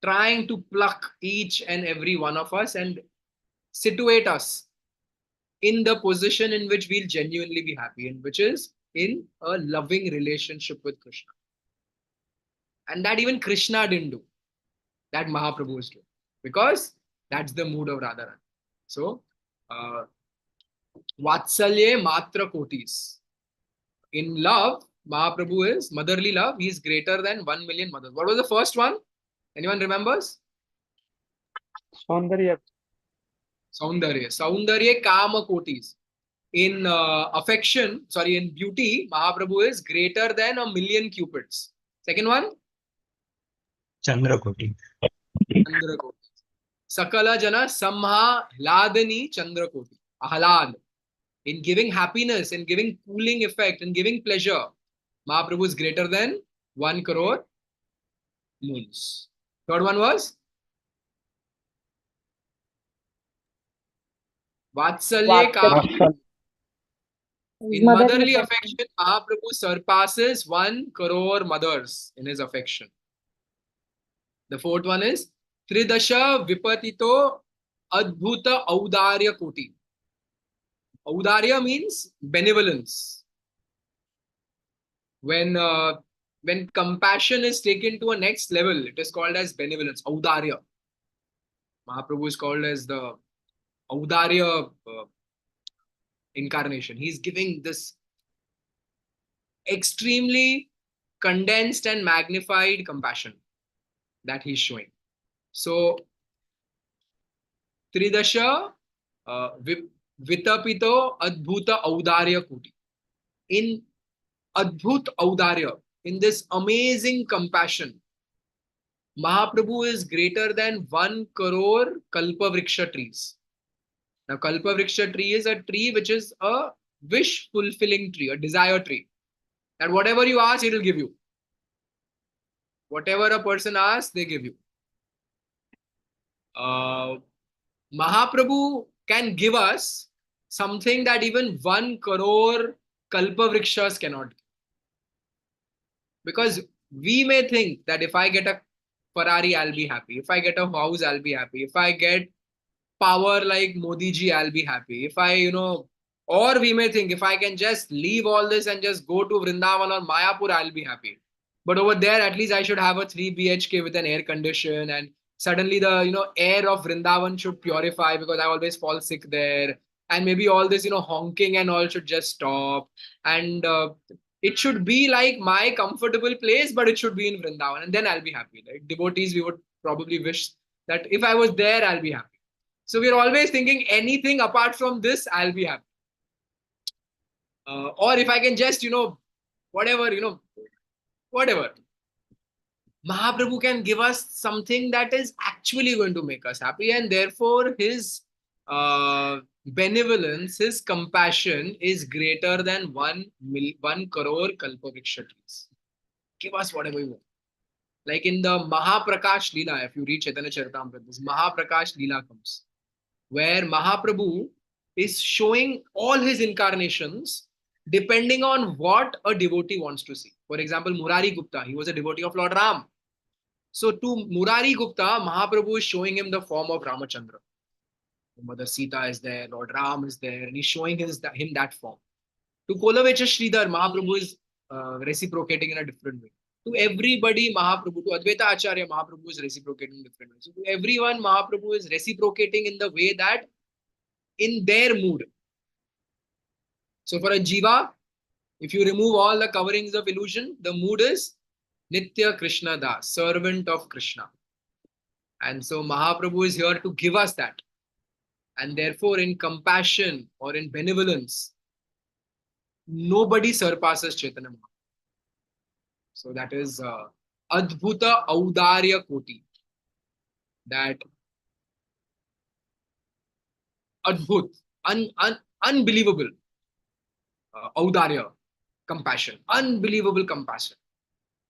trying to pluck each and every one of us and situate us in the position in which we'll genuinely be happy, in which is in a loving relationship with Krishna. And that even Krishna didn't do, that Mahaprabhu is doing, because that's the mood of Radharani. So, Vatsalye Matra Kotis. In love, Mahaprabhu is motherly love. He is greater than 1 million mothers. What was the first one? Anyone remembers? Saundarya. Saundarya Kama Kotis. In affection, in beauty, Mahaprabhu is greater than 1 million cupids. Second one? Chandrakoti. Chandrakoti. Sakala Jana Samha Hladani Chandrakoti. Ahlad. In giving happiness, in giving cooling effect, in giving pleasure, Mahaprabhu is greater than 1 crore moons. Third one was Vatsalye Kama. In motherly affection, Mahaprabhu surpasses 1 crore mothers in his affection. The fourth one is Tridasha Vipatito Adbhuta Audarya Koti. Audarya means benevolence. When compassion is taken to a next level, it is called as benevolence, Audarya. Mahaprabhu is called as the Audarya incarnation. He's giving this extremely condensed and magnified compassion that he's showing. So, Tridasha Vitapito Adbhuta Audarya Kuti. In Adbhut Audarya, in this amazing compassion, Mahaprabhu is greater than 1 crore Kalpavriksha trees. Now, Kalpavriksha tree is a tree which is a wish fulfilling tree, a desire tree. That whatever you ask, it will give you. Whatever a person asks, they give you. Mahaprabhu can give us something that even 1 crore Kalpavrikshas cannot. Because we may think that if I get a Ferrari, I'll be happy. If I get a house, I'll be happy. If I get power like Modi ji, I'll be happy. If I, or we may think if I can just leave all this and just go to Vrindavan or Mayapur, I'll be happy. But over there, at least I should have a 3 BHK with an air condition, and suddenly the air of Vrindavan should purify because I always fall sick there. And maybe all this honking and all should just stop. And it should be like my comfortable place, but it should be in Vrindavan, and then I'll be happy. Like devotees, we would probably wish that if I was there, I'll be happy. So we're always thinking anything apart from this, I'll be happy. Or if I can just, whatever. Mahaprabhu can give us something that is actually going to make us happy, and therefore his benevolence, his compassion is greater than 1 crore Kalpavriksha trees. Give us whatever you want. Like in the Mahaprakash Leela, if you read Chaitanya Charitamrita, this Mahaprakash Leela comes, where Mahaprabhu is showing all his incarnations depending on what a devotee wants to see. For example, Murari Gupta, he was a devotee of Lord Ram. So to Murari Gupta, Mahaprabhu is showing him the form of Ramachandra. Mother Sita is there, Lord Ram is there, and he's showing him that form. To Kolavecha Sridhar, Mahaprabhu is reciprocating in a different way. To everybody, Mahaprabhu, to Advaita Acharya, Mahaprabhu is reciprocating in different ways. So to everyone, Mahaprabhu is reciprocating in the way that in their mood. So for a jiva, if you remove all the coverings of illusion, the mood is Nitya Krishna Das, servant of Krishna. And so Mahaprabhu is here to give us that. And therefore, in compassion or in benevolence, nobody surpasses Chaitanya Mahaprabhu. So that is Adbhuta Audarya Koti. That Adbhut, unbelievable Audarya, compassion, unbelievable compassion.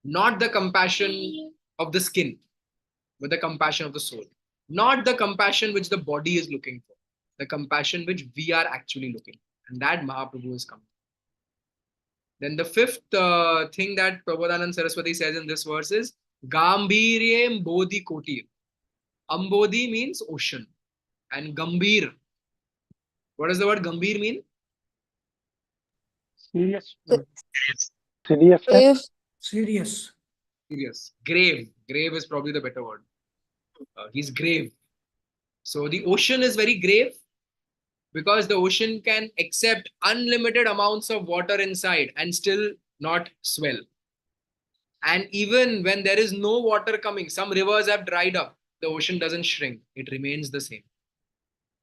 Not the compassion of the skin, but the compassion of the soul. Not the compassion which the body is looking for, the compassion which we are actually looking for. And that Mahaprabhu is coming. Then the fifth thing that Prabodhanand Saraswati says in this verse is Gambhiryem Bodhi Kotir. Ambodhi means ocean. And Gambhir. What does the word Gambhir mean? Serious. Seriousness. Serious. Serious. Grave. Grave is probably the better word. He's grave. So the ocean is very grave because the ocean can accept unlimited amounts of water inside and still not swell. And even when there is no water coming, some rivers have dried up, the ocean doesn't shrink. It remains the same.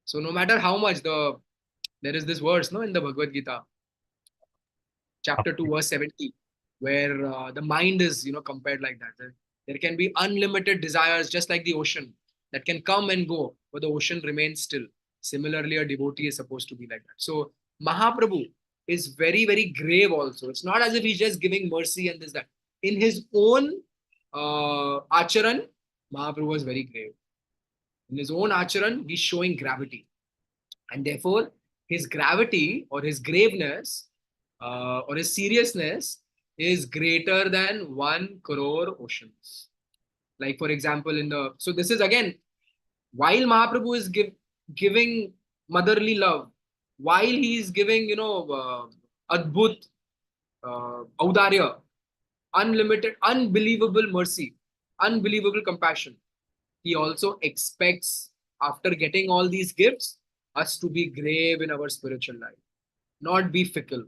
So no matter how much there is this verse, in the Bhagavad Gita, chapter 2, verse 70, where the mind is, compared like that. There can be unlimited desires, just like the ocean, that can come and go, but the ocean remains still. Similarly, a devotee is supposed to be like that. So Mahaprabhu is very, very grave also. It's not as if he's just giving mercy and this, that. In his own acharan, Mahaprabhu is very grave. In his own acharan, he's showing gravity. And therefore, his gravity or his graveness or his seriousness is greater than 1 crore oceans. Like for example, so this is again, while Mahaprabhu is giving motherly love, while he is giving, Adbhut, Audarya, unlimited, unbelievable mercy, unbelievable compassion, he also expects, after getting all these gifts, us to be grave in our spiritual life, not be fickle.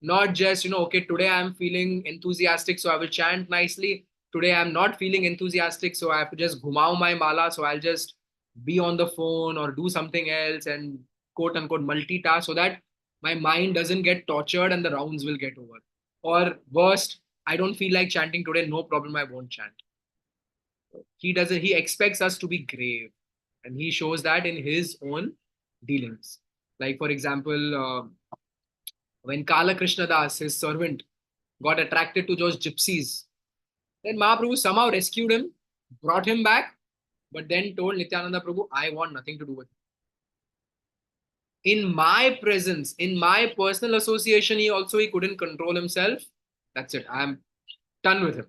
Not just, okay, today I'm feeling enthusiastic, so I will chant nicely. Today I'm not feeling enthusiastic, so I have to just ghumao my mala, so I'll just be on the phone or do something else and quote unquote multitask so that my mind doesn't get tortured and the rounds will get over. Or worst, I don't feel like chanting today, no problem, I won't chant. He expects us to be grave, and he shows that in his own dealings. Like for example, when Kala Krishna Das, his servant, got attracted to those gypsies, then Mahaprabhu somehow rescued him, brought him back, but then told Nityananda Prabhu, I want nothing to do with it. In my presence, in my personal association, he couldn't control himself. That's it. I'm done with him.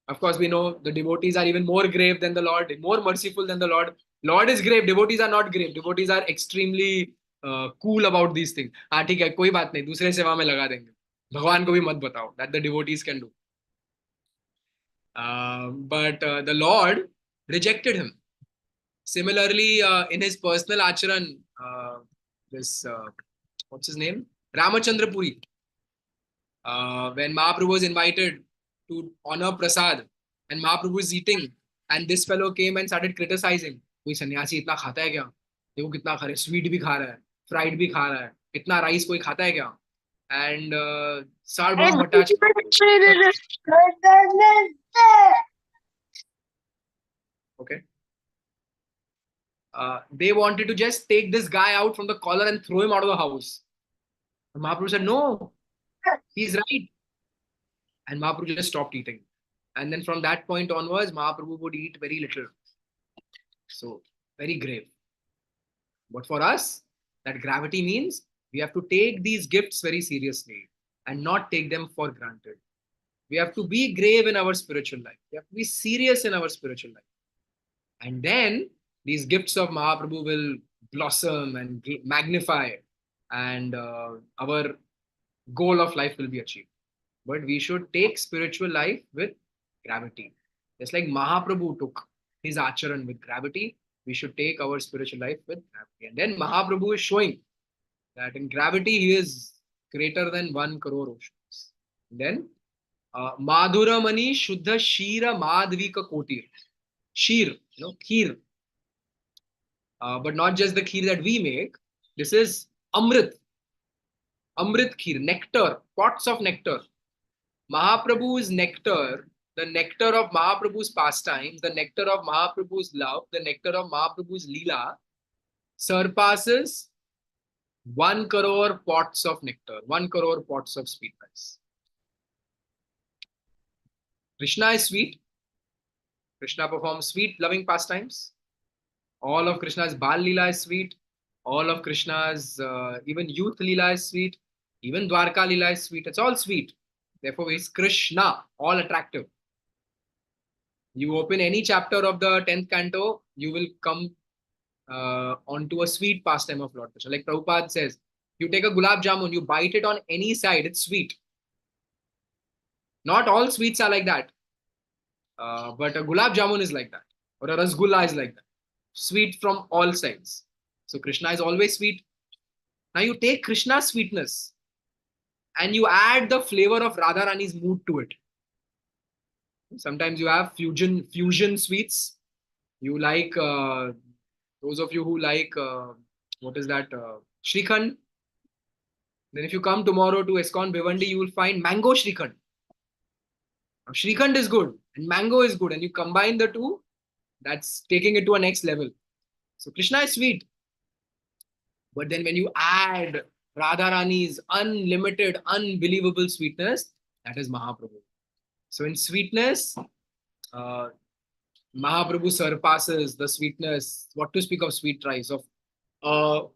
Of course, we know the devotees are even more grave than the Lord, more merciful than the Lord. Lord is grave, devotees are not grave. Devotees are extremely cool about these things. हाँ ठीक है, कोई बात नहीं, दूसरे सेवा में लगा देंगे. भगवान को भी मत बताओ. That the devotees can do. But the Lord rejected him. Similarly, in his personal acharan, what's his name? Ramachandra Puri. When Mahaprabhu was invited to honor Prasad, and Mahaprabhu is eating, and this fellow came and started criticizing. कोई सन्यासी इतना खाता है क्या? देखो कितना खा रहा है, स्वीट भी खा रहा है, फ्राइड भी खा रहा है, इतना राइस कोई खाता है क्या? And Sarvabhaum Bhattacharya. Okay. They wanted to just take this guy out from the collar and throw him out of the house. And Mahaprabhu said, no, he's right. And Mahaprabhu just stopped eating. And then from that point onwards, Mahaprabhu would eat very little. So, very grave. But for us, that gravity means we have to take these gifts very seriously and not take them for granted. We have to be grave in our spiritual life. We have to be serious in our spiritual life. And then these gifts of Mahaprabhu will blossom and magnify, and our goal of life will be achieved. But we should take spiritual life with gravity. Just like Mahaprabhu took his acharan with gravity, we should take our spiritual life with gravity. And then Mahaprabhu is showing that in gravity he is greater than 1 crore oceans. Then Madhuramani Shuddha Shira Madhvika Kotir. Sheer, kheer. But not just the kheer that we make. This is Amrit. Amrit kheer, nectar, pots of nectar. Mahaprabhu's nectar, the nectar of Mahaprabhu's pastimes, the nectar of Mahaprabhu's love, the nectar of Mahaprabhu's Leela surpasses 1 crore pots of nectar, 1 crore pots of sweet rice. Krishna is sweet. Krishna performs sweet, loving pastimes. All of Krishna's Bal Leela is sweet. All of Krishna's even youth Leela is sweet. Even Dwarka Leela is sweet. It's all sweet. Therefore, it's Krishna, all attractive. You open any chapter of the 10th canto, you will come onto a sweet pastime of Lord Krishna. Like Prabhupada says, you take a gulab jamun, you bite it on any side, it's sweet. Not all sweets are like that. But a gulab jamun is like that. Or a rasgulla is like that. Sweet from all sides. So Krishna is always sweet. Now you take Krishna's sweetness and you add the flavor of Radharani's mood to it. Sometimes you have fusion sweets. You like, those of you who like, what is that, Shrikhand. Then if you come tomorrow to ISKCON Bhiwandi, you will find mango Shrikhand. Shrikhand is good and mango is good, and you combine the two, that's taking it to a next level. So Krishna is sweet. But then when you add Radharani's unlimited, unbelievable sweetness, that is Mahaprabhu. So in sweetness, Mahaprabhu surpasses the sweetness, what to speak of sweet rice, of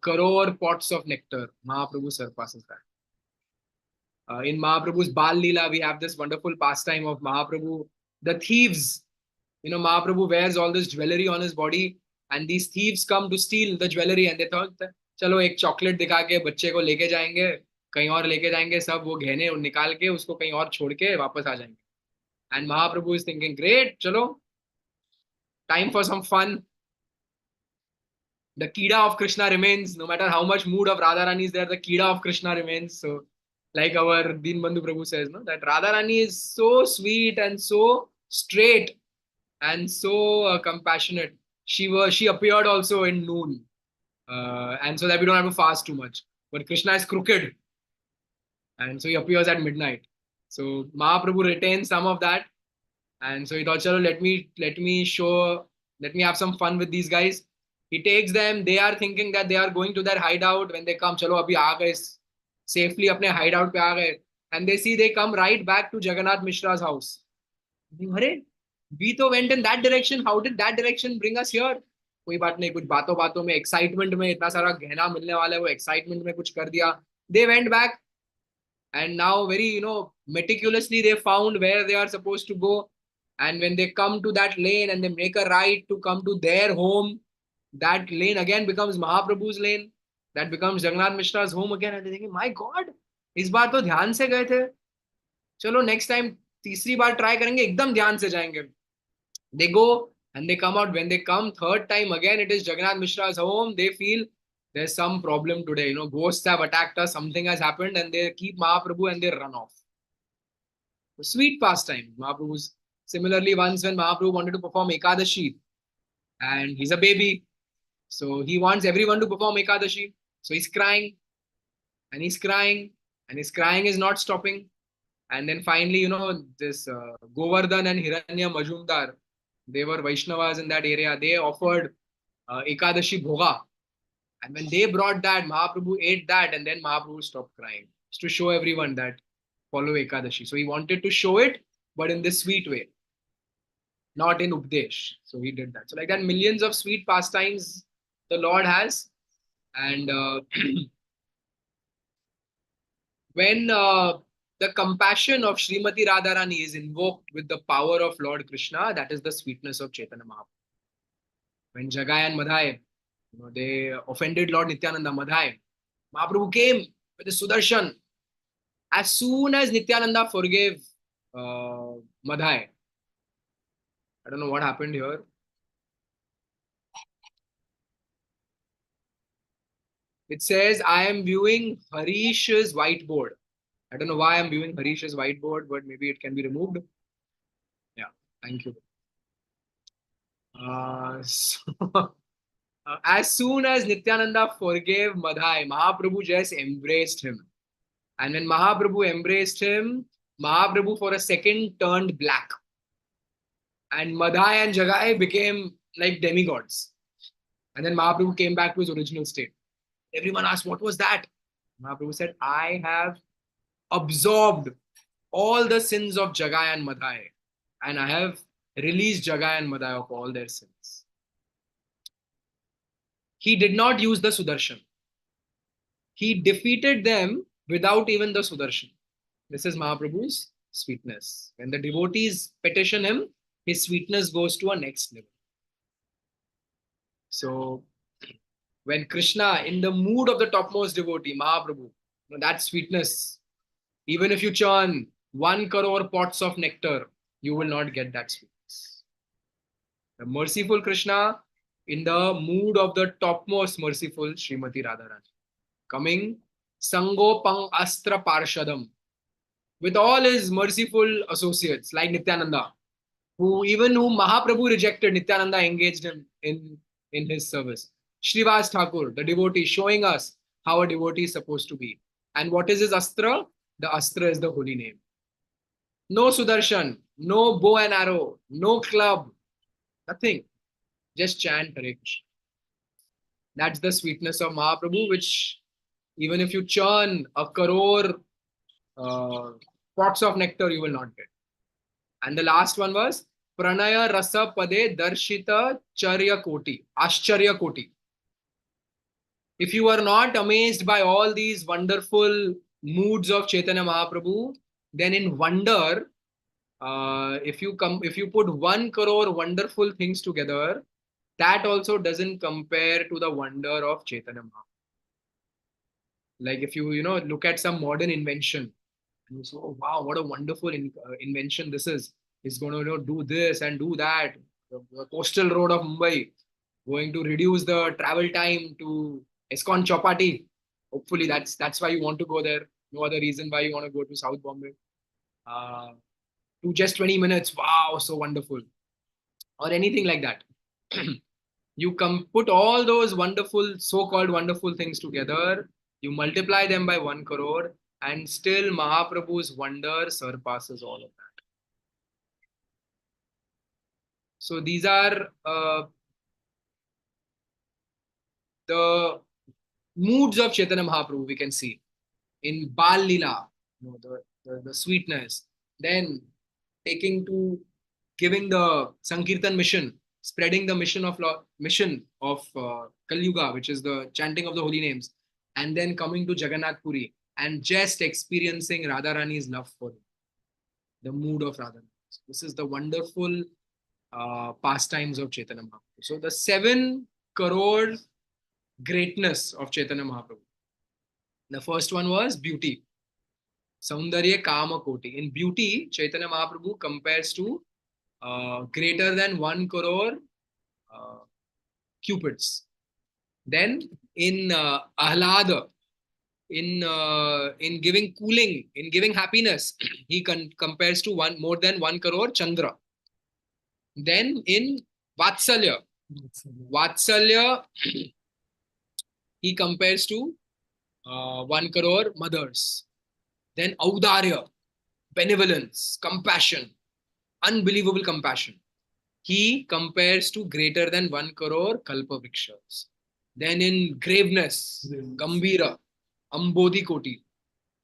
crore pots of nectar. Mahaprabhu surpasses that. In Mahaprabhu's Bal Leela, we have this wonderful pastime of Mahaprabhu. The thieves, Mahaprabhu wears all this jewelry on his body, and these thieves come to steal the jewelry, and they thought, चलो एक chocolate दिखा के बच्चे को लेके जाएंगे, कहीं और लेके जाएंगे, सब वो गहने निकाल के उसको कहीं और छोड़ के वापस आ जाएंगे. And Mahaprabhu is thinking, great, chalo, time for some fun. The Kida of Krishna remains, no matter how much mood of Radharani is there, the Kida of Krishna remains. So, like our Deen Bandhu Prabhu says, no, that Radharani is so sweet and so straight and so compassionate. She appeared also in noon, and so that we don't have to fast too much. But Krishna is crooked, and so he appears at midnight. So Mahaprabhu retains some of that, And so he thought, chalo, let me have some fun with these guys. He takes them. They are thinking that they are going to their hideout. When they come, chalo, abhi aa gaye safely apne hideout pe aa gaye. And they see they come right back to Jagannath Mishra's house. Arey, we तो went in that direction. How did that direction bring us here? कोई बात नहीं, कुछ बातों बातों में excitement में इतना सारा गहना मिलने वाला है, वो एक्साइटमेंट में कुछ कर दिया. They went back and now very meticulously they found where they are supposed to go. And when they come to that lane and they make a right to come to their home, that lane again becomes Mahaprabhu's lane. That becomes Jagannath Mishra's home again. And they're thinking, my God, इस बार तो ध्यान से गए थे. चलो next time तीसरी बार try करेंगे, एकदम ध्यान से जाएंगे. They go and they come out. When they come third time again, it is Jagannath Mishra's home. They feel there's some problem today. Ghosts have attacked us. Something has happened, and they keep Mahaprabhu and they run off. So sweet pastime. Mahaprabhu's. Similarly, once when Mahaprabhu wanted to perform Ekadashi, and he's a baby, so he wants everyone to perform Ekadashi. So he's crying, and he's crying, and his crying is not stopping. And then finally, this Govardhan and Hiranya Majumdar, they were Vaishnavas in that area. They offered Ekadashi Bhoga. And when they brought that, Mahaprabhu ate that, and then Mahaprabhu stopped crying. Just to show everyone that follow Ekadashi. So he wanted to show it, but in this sweet way, not in Updesh. So he did that. So like that, millions of sweet pastimes the Lord has. And when the compassion of Srimati Radharani is invoked with the power of Lord Krishna, that is the sweetness of Chaitanya Mahaprabhu. When Jagai and Madhai, they offended Lord Nityananda, Madhai, Mahaprabhu came with the Sudarshan. As soon as Nityananda forgave Madhai, I don't know what happened here. It says, I am viewing Harish's whiteboard. I don't know why I'm viewing Harish's whiteboard, but maybe it can be removed. Yeah, thank you. As soon as Nityananda forgave Madhai, Mahaprabhu just embraced him. And when Mahaprabhu embraced him, Mahaprabhu for a second turned black. And Madhai and Jagai became like demigods. And then Mahaprabhu came back to his original state. Everyone asked, what was that? Mahaprabhu said, I have absorbed all the sins of Jagai and Madhai. And I have released Jagai and Madhai of all their sins. He did not use the Sudarshan. He defeated them without even the Sudarshan. This is Mahaprabhu's sweetness. When the devotees petition him, his sweetness goes to a next level. So, when Krishna, in the mood of the topmost devotee, Mahaprabhu, that sweetness, even if you churn 1 crore pots of nectar, you will not get that sweetness. The merciful Krishna, in the mood of the topmost merciful Srimati Radharani, coming Sango Pang Astra Parshadam, with all his merciful associates like Nityananda, whom Mahaprabhu rejected, Nityananda engaged him in his service. Srivas Thakur, the devotee, showing us how a devotee is supposed to be. And what is his astra? The astra is the holy name. No Sudarshan, no bow and arrow, no club, nothing. Just chant Hare Krishna. That's the sweetness of Mahaprabhu, which even if you churn 1 crore pots of nectar, you will not get. And the last one was Pranaya Rasa Pade Darshita Charya Koti, Ashcharya Koti. If you are not amazed by all these wonderful moods of Chaitanya Mahaprabhu, then in wonder, if you put 1 crore wonderful things together, that also doesn't compare to the wonder of Chaitanya Mahaprabhu. Like if you look at some modern invention, and you say, oh wow, what a wonderful invention this is. It's going to do this and do that. The coastal road of Mumbai, going to reduce the travel time to ISKCON Chowpatty. Hopefully that's why you want to go there. No other reason why you want to go to South Bombay. To just 20 minutes. Wow, so wonderful. Or anything like that. You put all those wonderful, so-called wonderful things together. You multiply them by 1 crore, and still Mahaprabhu's wonder surpasses all of that. So these are the moods of Chaitanya Mahaprabhu we can see in Bal Lila, the sweetness. Then taking to giving the Sankirtan mission, spreading the mission of Kali Yuga, which is the chanting of the holy names, and then coming to Jagannath Puri and just experiencing Radharani's love for him, the mood of Radharani. This is the wonderful pastimes of Chaitanya Mahaprabhu. So the 7 crore greatness of Chaitanya Mahaprabhu. The first one was beauty. Saundarya Kama Koti. In beauty, Chaitanya Mahaprabhu compares to greater than 1 crore cupids. Then in Ahlada, in giving cooling, in giving happiness, he compares to more than 1 crore Chandra. Then in Vatsalya, he compares to 1 crore mothers. Then Audarya, benevolence, compassion, unbelievable compassion. He compares to greater than 1 crore Kalpavrikshas. Then in graveness, Gambhira, Ambodhi Koti.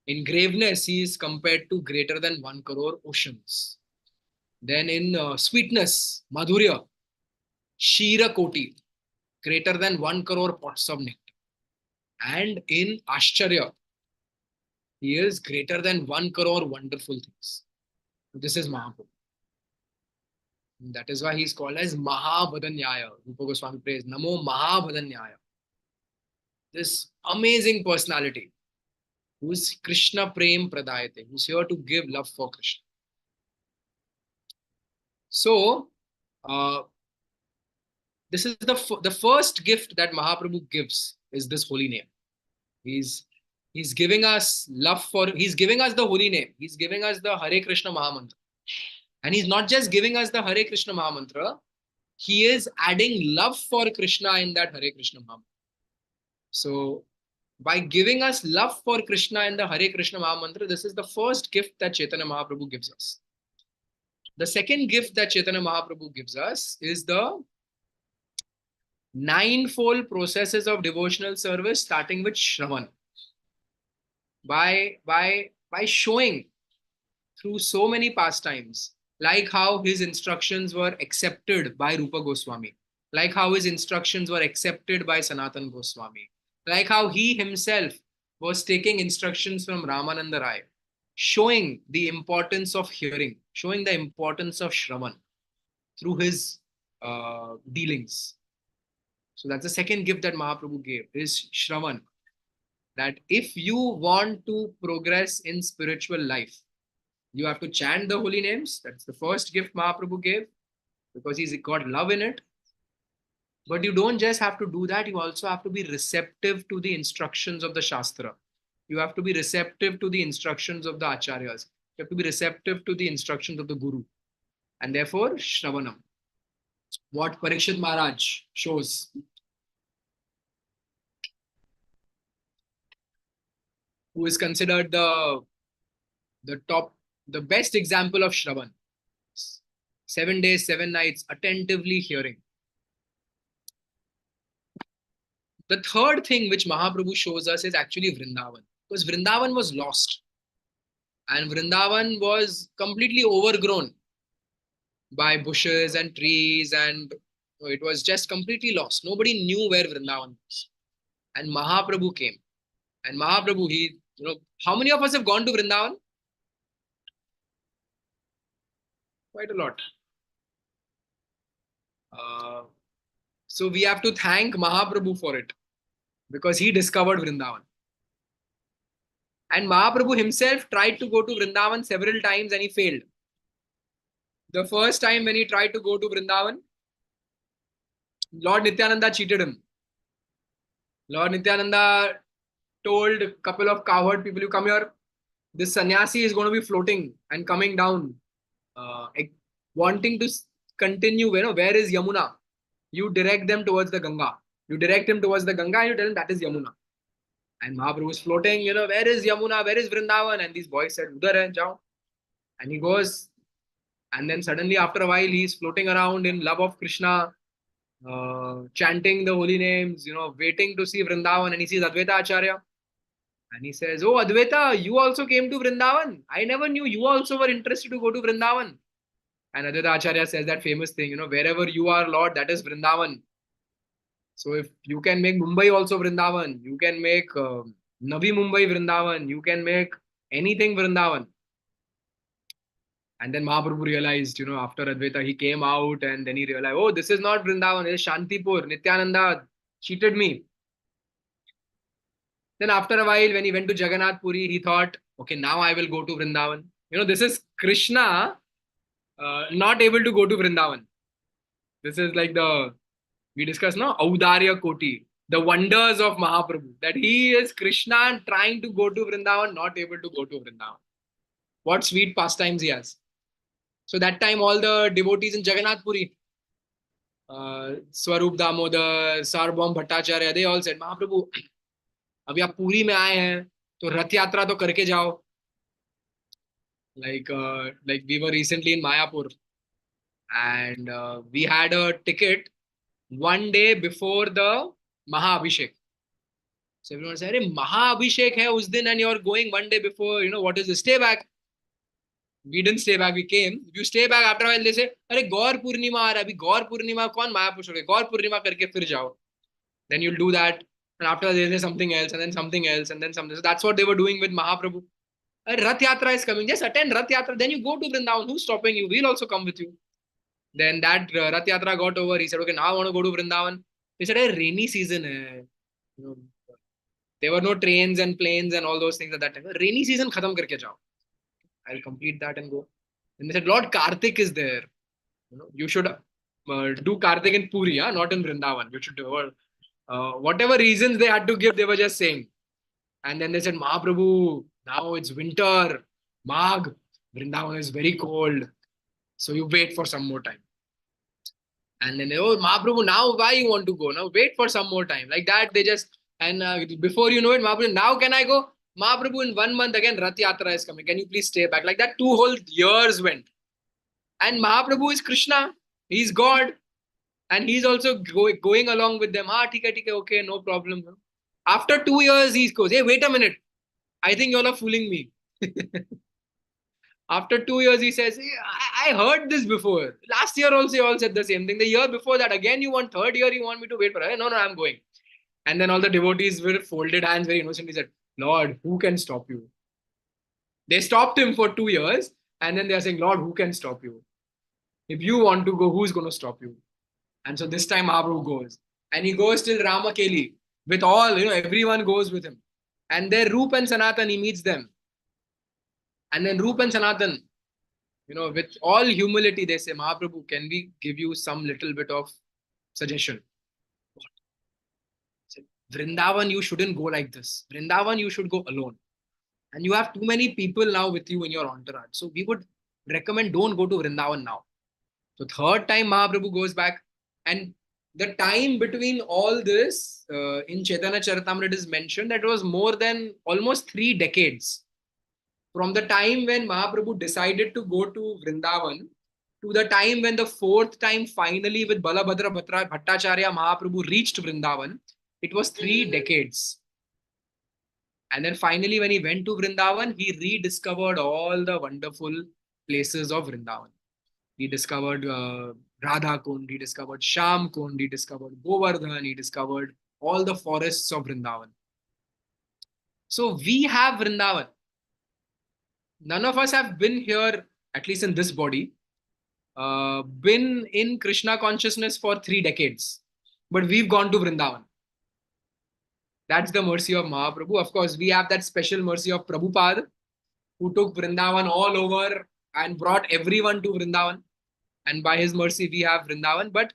In graveness, he is compared to greater than 1 crore oceans. Then in sweetness, Madhurya, Shira Koti, greater than 1 crore pots of nectar. And in Ashcharya, he is greater than 1 crore wonderful things. This is Mahaprabhu. That is why he is called as Mahavadanyaya. Rupa Goswami prays, Namo Mahavadanyaya. This amazing personality who is Krishna Prem Pradayate, who is here to give love for Krishna. So, this is the first gift that Mahaprabhu gives is this holy name. He's giving us love for, he's giving us the holy name. He's giving us the Hare Krishna Mahamantra. And he's not just giving us the Hare Krishna Mahamantra, he is adding love for Krishna in that Hare Krishna Mahamantra. So, by giving us love for Krishna in the Hare Krishna Mahamantra, this is the first gift that Chaitanya Mahaprabhu gives us. The second gift that Chaitanya Mahaprabhu gives us is the 9-fold processes of devotional service, starting with Shravan. By showing through so many pastimes, like how his instructions were accepted by Rupa Goswami, like how his instructions were accepted by Sanatan Goswami, like how he himself was taking instructions from Ramananda Rai, showing the importance of hearing, showing the importance of Shravan through his dealings. So that's the second gift that Mahaprabhu gave, is Shravan. That if you want to progress in spiritual life, you have to chant the holy names. That's the first gift Mahaprabhu gave, because he's got love in it. But you don't just have to do that, you also have to be receptive to the instructions of the Shastra. You have to be receptive to the instructions of the Acharyas. You have to be receptive to the instructions of the Guru. And therefore, Shravanam. What Parikshit Maharaj shows. Who is considered the best example of Shravan. 7 days, 7 nights, attentively hearing. The third thing which Mahaprabhu shows us is actually Vrindavan. Because Vrindavan was lost. And Vrindavan was completely overgrown by bushes and trees, and it was just completely lost. Nobody knew where Vrindavan was. And Mahaprabhu came. And Mahaprabhu, how many of us have gone to Vrindavan? Quite a lot. So we have to thank Mahaprabhu for it, because he discovered Vrindavan. And Mahaprabhu himself tried to go to Vrindavan several times and he failed. The first time when he tried to go to Vrindavan, Lord Nityananda cheated him. Lord Nityananda told a couple of cowherd people, you come here, this sannyasi is going to be floating and coming down, wanting to continue, where is Yamuna? You direct them towards the Ganga. You direct him towards the Ganga and you tell him that is Yamuna. And Mahaprabhu is floating, where is Yamuna? Where is Vrindavan? And these boys said, Udhar hai, jao. And he goes, And then suddenly after a while, he's floating around in love of Krishna, chanting the holy names, waiting to see Vrindavan, and he sees Advaita Acharya. And he says, "Oh, Advaita, you also came to Vrindavan. I never knew you also were interested to go to Vrindavan." And Advaita Acharya says that famous thing, wherever you are, Lord, that is Vrindavan. So if you can make Mumbai also Vrindavan, you can make Navi Mumbai Vrindavan, you can make anything Vrindavan. And then Mahaprabhu realized, after Advaita, he came out and then he realized, oh, this is not Vrindavan, it is Shantipur. Nityananda cheated me. Then after a while, when he went to Jagannath Puri, he thought, okay, now I will go to Vrindavan. This is Krishna not able to go to Vrindavan. This is like we discussed now, Audarya Koti, the wonders of Mahaprabhu, that he is Krishna trying to go to Vrindavan, not able to go to Vrindavan. What sweet pastimes he has. So that time, all the devotees in Jagannath Puri, Swarup Damodar, Sarbam Bhattacharya, they all said, Mahaprabhu, अभी आप पूरी में आए हैं तो रथ यात्रा तो करके जाओ. Like we were recently in Mayapur and we had a ticket one day before the Mahabhishek. So everyone said, "Hey, Mahabhishek hai us din and you're going one day before, what is this? Stay back." We didn't stay back, we came. If you stay back, after a while they say, "Arey Gaur Purnima aa raha hai, abhi Gaur Purnima kaun Mayapur chhodega? Gaur Purnima karke fir jao." Then you'll do that. And after that, they say something else, and then something else, and then something. So that's what they were doing with Mahaprabhu. Rath Yatra is coming. Just attend Rath Yatra. Then you go to Vrindavan. Who's stopping you? We'll also come with you. Then that Rath Yatra got over. He said, okay, now I want to go to Vrindavan. They said, hey, rainy season. There were no trains and planes and all those things at that time. Rainy season, khatam karke jao. I'll complete that and go. And they said, Lord Karthik is there. You should do Karthik in Puri, not in Vrindavan. You should do whatever reasons they had to give, they were just saying. And then they said, Mahaprabhu, now it's winter. Magh, Vrindavan is very cold. So you wait for some more time. And then they, oh, Mahaprabhu, now why you want to go? Now wait for some more time. Like that, they just, and before you know it, Mahaprabhu, now can I go? Mahaprabhu, in 1 month again, Rath Yatra is coming. Can you please stay back? Like that, 2 whole years went. And Mahaprabhu is Krishna. He's God. And he's also going along with them. Tika, okay, no problem. After 2 years, he goes, hey, wait a minute. I think you all are fooling me. After 2 years, he says, hey, I heard this before. Last year also, you all said the same thing. The year before that, again, you want 3rd year, you want me to wait for it. No, I'm going. And then all the devotees were folded hands very innocently said, Lord, who can stop you? They stopped him for 2 years. And then they are saying, Lord, who can stop you? If you want to go, who's going to stop you? And so this time Mahaprabhu goes. And he goes till Ramakeli. With all, everyone goes with him. And there Rup and Sanatan, he meets them. And then Rup and Sanatan, with all humility, they say, Mahaprabhu, can we give you some little bit of suggestion? Vrindavan, you shouldn't go like this. Vrindavan, you should go alone. And you have too many people now with you in your entourage. So we would recommend don't go to Vrindavan now. So 3rd time Mahaprabhu goes back. And the time between all this, in Chaitanya Charitamrita is mentioned that it was more than almost 3 decades. From the time when Mahaprabhu decided to go to Vrindavan to the time when the 4th time finally with Balabhadra Bhattacharya Mahaprabhu reached Vrindavan, it was 3 decades. And then finally when he went to Vrindavan, he rediscovered all the wonderful places of Vrindavan. He discovered Radha Kund, he discovered Sham Kund, he discovered Govardhan, he discovered all the forests of Vrindavan. So we have Vrindavan. None of us have been here, at least in this body, been in Krishna consciousness for 3 decades. But we've gone to Vrindavan. That's the mercy of Mahaprabhu. Of course, we have that special mercy of Prabhupada, who took Vrindavan all over and brought everyone to Vrindavan. And by his mercy, we have Vrindavan. But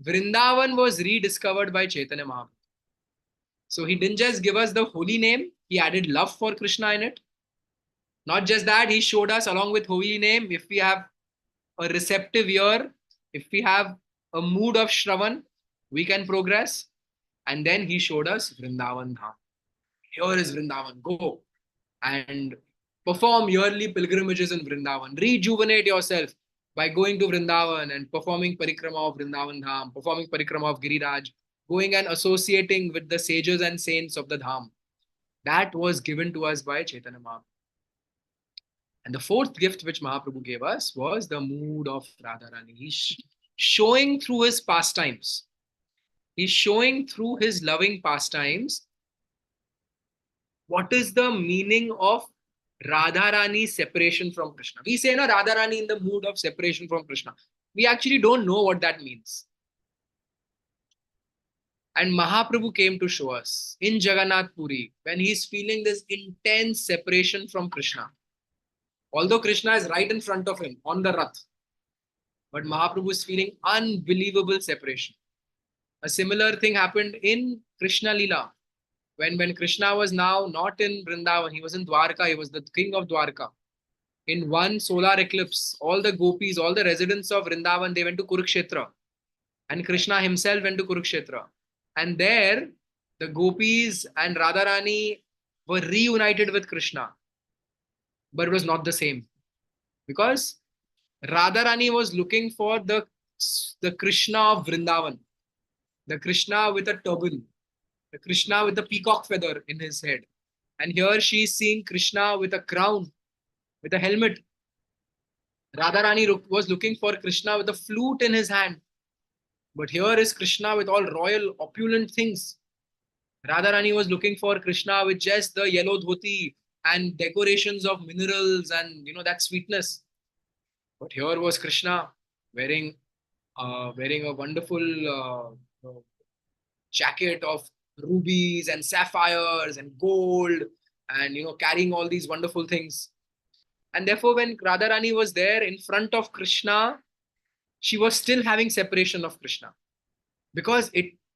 Vrindavan was rediscovered by Chaitanya Mahaprabhu. So he didn't just give us the holy name, he added love for Krishna in it. Not just that, he showed us along with holy name, if we have a receptive ear, if we have a mood of Shravan, we can progress. And then he showed us Vrindavan Dham. Here is Vrindavan, go and perform yearly pilgrimages in Vrindavan. Rejuvenate yourself by going to Vrindavan and performing parikrama of Vrindavan Dham, performing parikrama of Giriraj, going and associating with the sages and saints of the Dham. That was given to us by Chaitanya Mahaprabhu. And the fourth gift which Mahaprabhu gave us was the mood of Radharani. He's showing through his pastimes. He's showing through his loving pastimes what is the meaning of Radharani's separation from Krishna. We say, no, Radharani in the mood of separation from Krishna. We actually don't know what that means. And Mahaprabhu came to show us in Jagannath Puri when he's feeling this intense separation from Krishna. Although Krishna is right in front of him on the Rath, but Mahaprabhu is feeling unbelievable separation. A similar thing happened in Krishna Lila. When Krishna was now not in Vrindavan, he was in Dwarka, he was the king of Dwarka. In one solar eclipse, all the gopis, all the residents of Vrindavan, they went to Kurukshetra. And Krishna himself went to Kurukshetra. And there, the gopis and Radharani were reunited with Krishna. But it was not the same. Because Radharani was looking for the Krishna of Vrindavan. The Krishna with a turban. The Krishna with the peacock feather in his head. And here she is seeing Krishna with a crown, with a helmet. Radharani was looking for Krishna with a flute in his hand. But here is Krishna with all royal, opulent things. Radharani was looking for Krishna with just the yellow dhoti and decorations of minerals and, that sweetness. But here was Krishna wearing a wonderful jacket of rubies and sapphires and gold and, carrying all these wonderful things. And therefore, when Radharani was there in front of Krishna, she was still having separation of Krishna because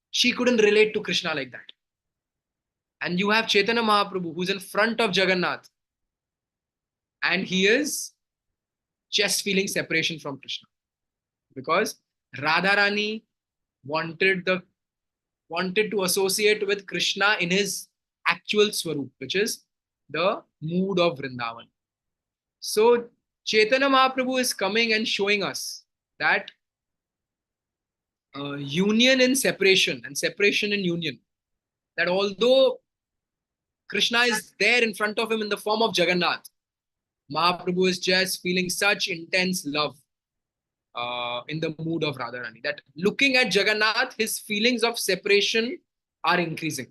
she couldn't relate to Krishna like that. And you have Chaitanya Mahaprabhu who's in front of Jagannath and he is just feeling separation from Krishna because Radharani wanted to associate with Krishna in his actual swarup, which is the mood of Vrindavan. So Chaitanya Mahaprabhu is coming and showing us that union in separation and separation in union. That although Krishna is there in front of him in the form of Jagannath, Mahaprabhu is just feeling such intense love in the mood of Radharani. That looking at Jagannath, his feelings of separation are increasing.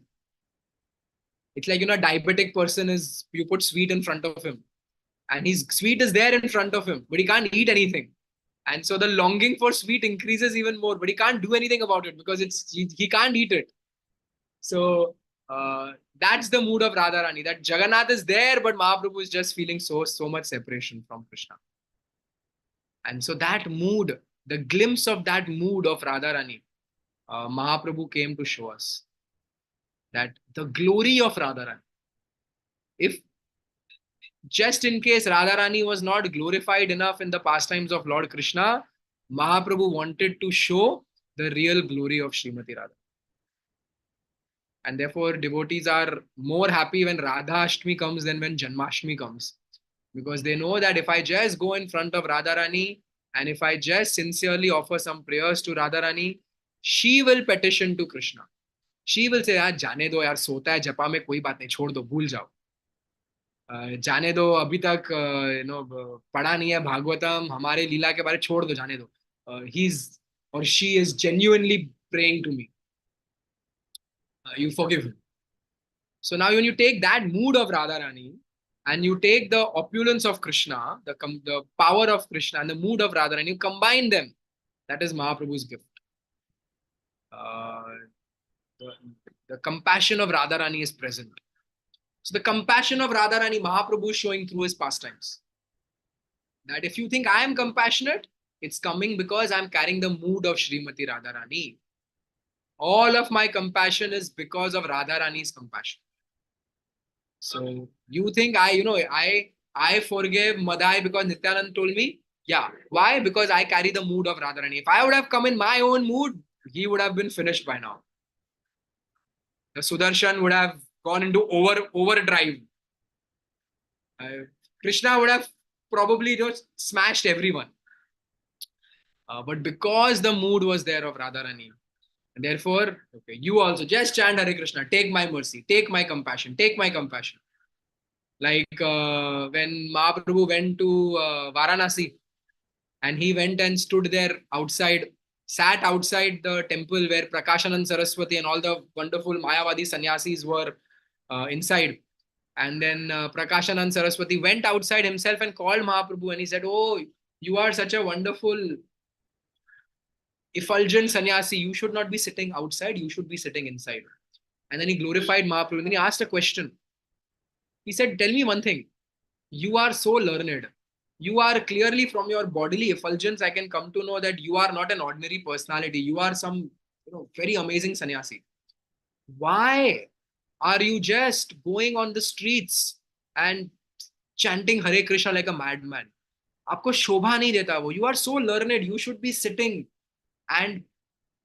It's like, a diabetic person you put sweet in front of him. And his sweet is there in front of him, but he can't eat anything. And so the longing for sweet increases even more, but he can't do anything about it because he can't eat it. So that's the mood of Radharani, that Jagannath is there, but Mahaprabhu is just feeling so much separation from Krishna. And so that mood, the glimpse of that mood of Radharani, Mahaprabhu came to show us that the glory of Radharani. If just in case Radharani was not glorified enough in the pastimes of Lord Krishna, Mahaprabhu wanted to show the real glory of Srimati Radha. And therefore, devotees are more happy when Radha Ashtami comes than when Janmashtami comes. Because they know that if I just go in front of Radharani and if I just sincerely offer some prayers to Radharani, she will petition to Krishna. She will say, yaar, जाने दो यार, सोता है जपा में, कोई बात नहीं, छोड़ दो, भूल जाओ. जाने दो, अभी तक पढ़ा नहीं है भागवतम, हमारे लीला के बारे छोड़ दो, जाने दो. He's or she is genuinely praying to me. You forgive him. So now when you take that mood of Radharani and you take the opulence of Krishna, the power of Krishna and the mood of Radharani, you combine them. That is Mahaprabhu's gift. The compassion of Radharani is present. So the compassion of Radharani, Mahaprabhu is showing through his pastimes. That if you think I am compassionate, it's coming because I'm carrying the mood of Srimati Radharani. All of my compassion is because of Radharani's compassion. So you think I forgave Madai because Nityanand told me? Yeah. Why? Because I carry the mood of Radharani. If I would have come in my own mood, he would have been finished by now. The Sudarshan would have gone into overdrive. Krishna would have probably smashed everyone. But because the mood was there of Radharani, and therefore, okay, you also just chant Hare Krishna, take my mercy, take my compassion, take my compassion. Like when Mahaprabhu went to Varanasi, and he went and stood there outside, sat outside the temple where Prakashanand Saraswati and all the wonderful Mayavadi sannyasis were inside. And then Prakashanand Saraswati went outside himself and called Mahaprabhu, and he said, "Oh, you are such a wonderful, effulgent sannyasi. You should not be sitting outside, you should be sitting inside." And then he glorified Mahaprabhu. And then he asked a question. He said, "Tell me one thing. You are so learned. You are clearly, from your bodily effulgence, I can come to know that you are not an ordinary personality. You are some very amazing sannyasi. Why are you just going on the streets and chanting Hare Krishna like a madman? आपको शोभा नहीं देता वो. You are so learned. You should be sitting and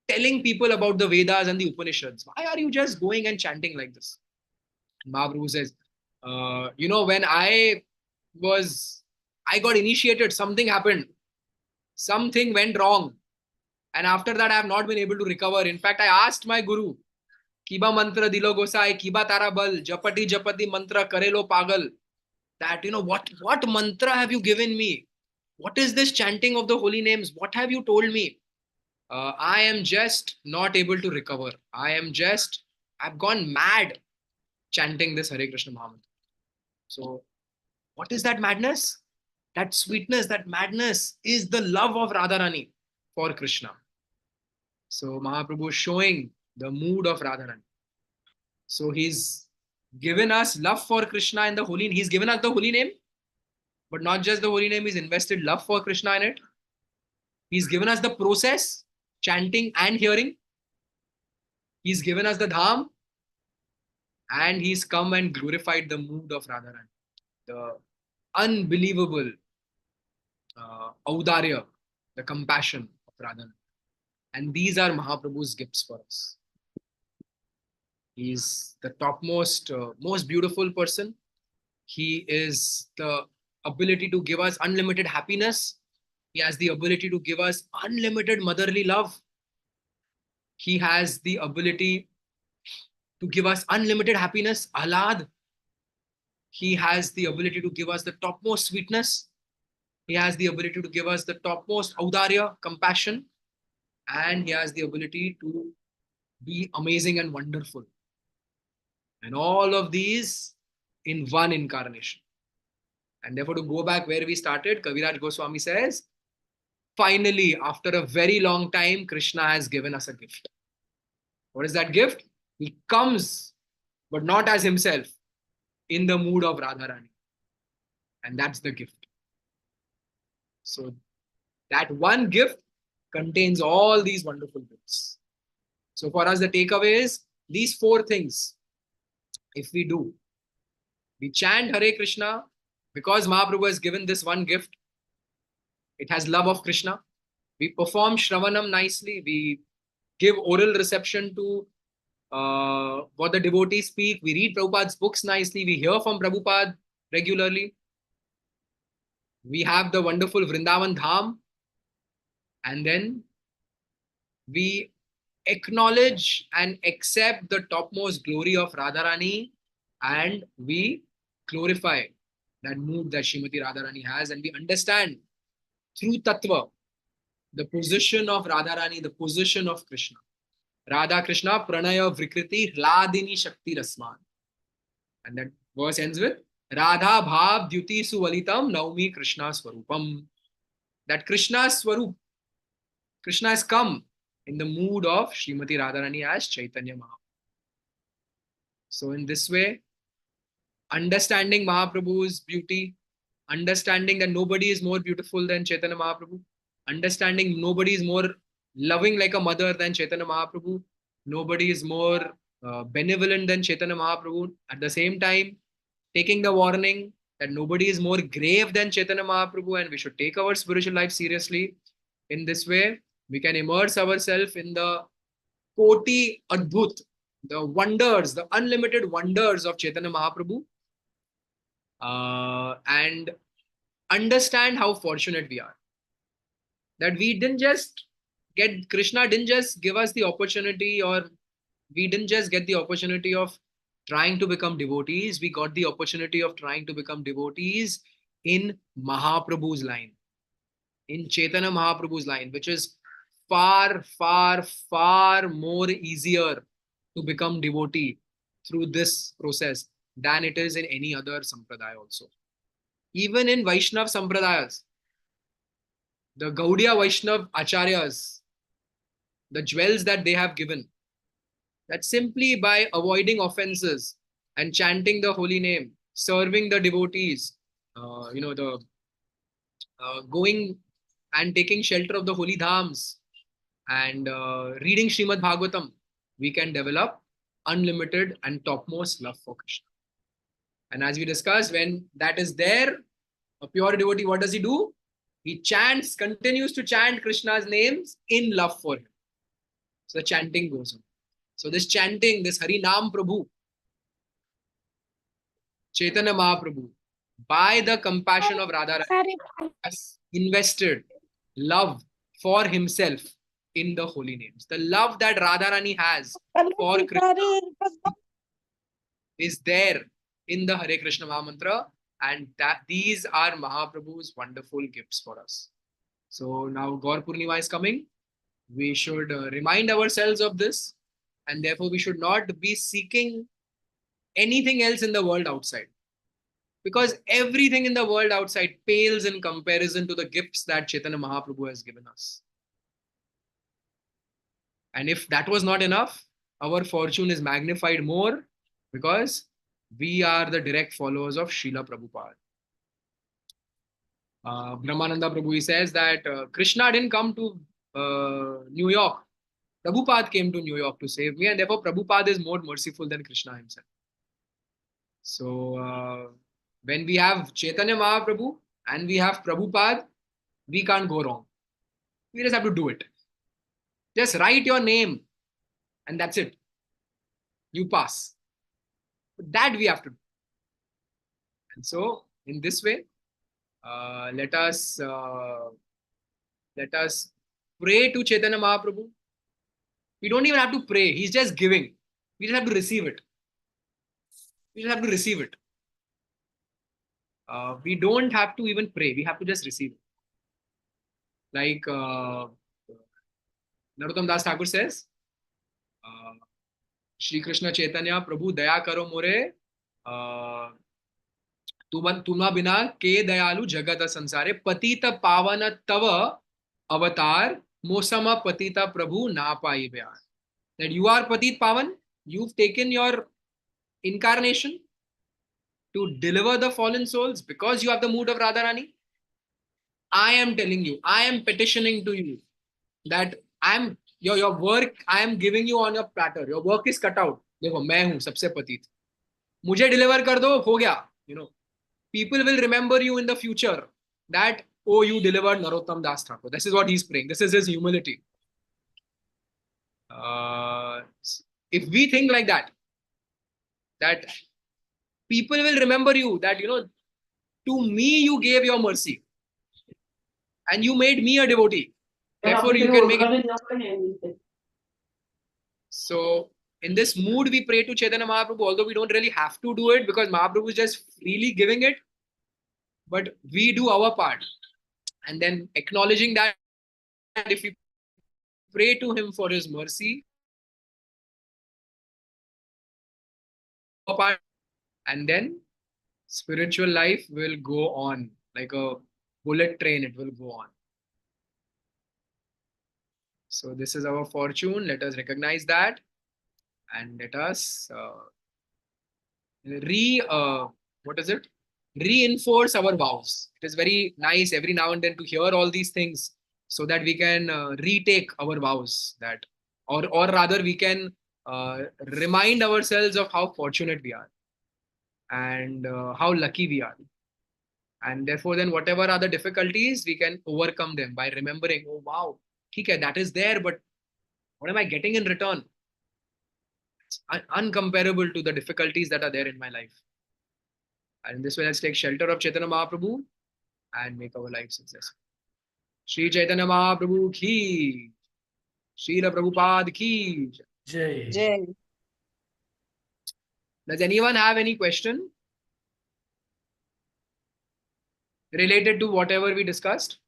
telling people about the Vedas and the Upanishads. Why are you just going and chanting like this?" Mahaprabhu says, when I got initiated, something happened. Something went wrong. And after that, I have not been able to recover. In fact, I asked my guru, Kiba mantra dilo gosai, Kiba tara bal, japati japati mantra karelo pagal. That, what mantra have you given me? What is this chanting of the holy names? What have you told me? I am just not able to recover. I've gone mad chanting this Hare Krishna Mahamantra. So, what is that madness? That sweetness, that madness is the love of Radharani for Krishna. So, Mahaprabhu is showing the mood of Radharani. So, he's given us love for Krishna and the holy. He's given us the holy name, but not just the holy name. He's invested love for Krishna in it. He's given us the process, chanting and hearing. He's given us the dham, and he's come and glorified the mood of Radharani. The unbelievable audarya, the compassion of Radharani. And these are Mahaprabhu's gifts for us. He's the topmost, most beautiful person. He is the ability to give us unlimited happiness. He has the ability to give us unlimited motherly love. He has the ability to give us unlimited happiness, ahlad. He has the ability to give us the topmost sweetness. He has the ability to give us the topmost audarya, compassion. And he has the ability to be amazing and wonderful. And all of these in one incarnation. And therefore, to go back where we started, Kaviraj Goswami says, finally, after a very long time, Krishna has given us a gift. What is that gift? He comes, but not as himself, in the mood of Radharani. And that's the gift. So that one gift contains all these wonderful gifts. So for us, the takeaway is these four things. If we do, we chant Hare Krishna because Mahaprabhu has given this one gift. It has love of Krishna. We perform Shravanam nicely. We give oral reception to what the devotees speak. We read Prabhupada's books nicely. We hear from Prabhupada regularly. We have the wonderful Vrindavan Dham. And then we acknowledge and accept the topmost glory of Radharani, and we glorify that mood that Srimati Radharani has, and we understand through Tattva the position of Radharani, the position of Krishna. Radha Krishna Pranaya Vrikriti Hladini Shakti Rasman. And that verse ends with Radha Bhav Dyuti Suvalitam Naumi Krishna Swarupam. That Krishna Swarup, Krishna has come in the mood of Srimati Radharani as Chaitanya Mahaprabhu. So in this way, understanding Mahaprabhu's beauty, understanding that nobody is more beautiful than Chaitanya Mahaprabhu, understanding nobody is more loving like a mother than Chaitanya Mahaprabhu, nobody is more benevolent than Chaitanya Mahaprabhu. At the same time, taking the warning that nobody is more grave than Chaitanya Mahaprabhu, and we should take our spiritual life seriously. In this way, we can immerse ourselves in the Koti Adbhut, the wonders, the unlimited wonders of Chaitanya Mahaprabhu, and understand how fortunate we are. That we didn't just get, Krishna didn't just give us the opportunity, or we didn't just get the opportunity of trying to become devotees, we got the opportunity of trying to become devotees in Mahaprabhu's line, in Chaitanya Mahaprabhu's line, which is far, far, far more easier to become devotee through this process than it is in any other sampradaya also. Even in Vaishnav sampradayas, the Gaudiya Vaishnav acharyas, the jewels that they have given, that simply by avoiding offenses and chanting the holy name, serving the devotees, the going and taking shelter of the holy dhams, and reading Srimad Bhagavatam, we can develop unlimited and topmost love for Krishna. And as we discussed, when that is there, a pure devotee, what does he do? He chants, continues to chant Krishna's names in love for him. So the chanting goes on. So this chanting, this Hari Nam Prabhu, Chaitanya Mahaprabhu, by the compassion of Radharani, has invested love for himself in the holy names. The love that Radharani has for Krishna is there in the Hare Krishna Mahamantra, and that these are Mahaprabhu's wonderful gifts for us. So now Gaur Purnima is coming. We should remind ourselves of this, and therefore we should not be seeking anything else in the world outside, because everything in the world outside pales in comparison to the gifts that Chaitanya Mahaprabhu has given us. And if that was not enough, our fortune is magnified more, because we are the direct followers of Srila Prabhupada. Brahmananda Prabhu, he says that Krishna didn't come to New York. Prabhupada came to New York to save me, and therefore Prabhupada is more merciful than Krishna himself. So when we have Chaitanya Mahaprabhu and we have Prabhupada, we can't go wrong. We just have to do it. Just write your name and that's it. You pass. But that we have to do. And so in this way, let us pray to Chaitanya Mahaprabhu. We don't even have to pray. He's just giving. We just have to receive it. We just have to receive it. We don't have to even pray. We have to just receive it. Like Narrotam Das Thakur says, Shri Krishna Chaitanya Prabhu Daya Karo More Tuma Bina Ke Dayalu Jagata Sansare Patita Pavana Tava Avatar Mosama Patita Prabhu Na Pai Vyar. That you are Patit Pavan, you've taken your incarnation to deliver the fallen souls because you have the mood of Radharani. I am telling you, I am petitioning to you that your work I am giving you on your platter. Your work is cut out. देखो मैं हूँ सबसे पतित. मुझे deliver कर दो, हो गया. People will remember you in the future that, oh, you delivered Narrotam Das Thakur. This is what he's praying. This is his humility. If we think like that people will remember you, that, to me you gave your mercy and you made me a devotee. Therefore, you can make it. So, in this mood, we pray to Chaitanya Mahaprabhu, although we don't really have to do it because Mahaprabhu is just freely giving it. But we do our part. And then acknowledging that if we pray to him for his mercy, our part, and then spiritual life will go on like a bullet train, it will go on. So this is our fortune. Let us recognize that and let us reinforce our vows. It is very nice every now and then to hear all these things so that we can retake our vows, that, or rather we can remind ourselves of how fortunate we are and how lucky we are. And therefore, then whatever are the difficulties, we can overcome them by remembering, oh wow, okay, that is there, but what am I getting in return? It's uncomparable to the difficulties that are there in my life. And in this way, let's take shelter of Chaitanya Mahaprabhu and make our life successful. Shri Chaitanya Mahaprabhu ki, Srila Prabhupada ki. Jai. Jai. Does anyone have any question related to whatever we discussed?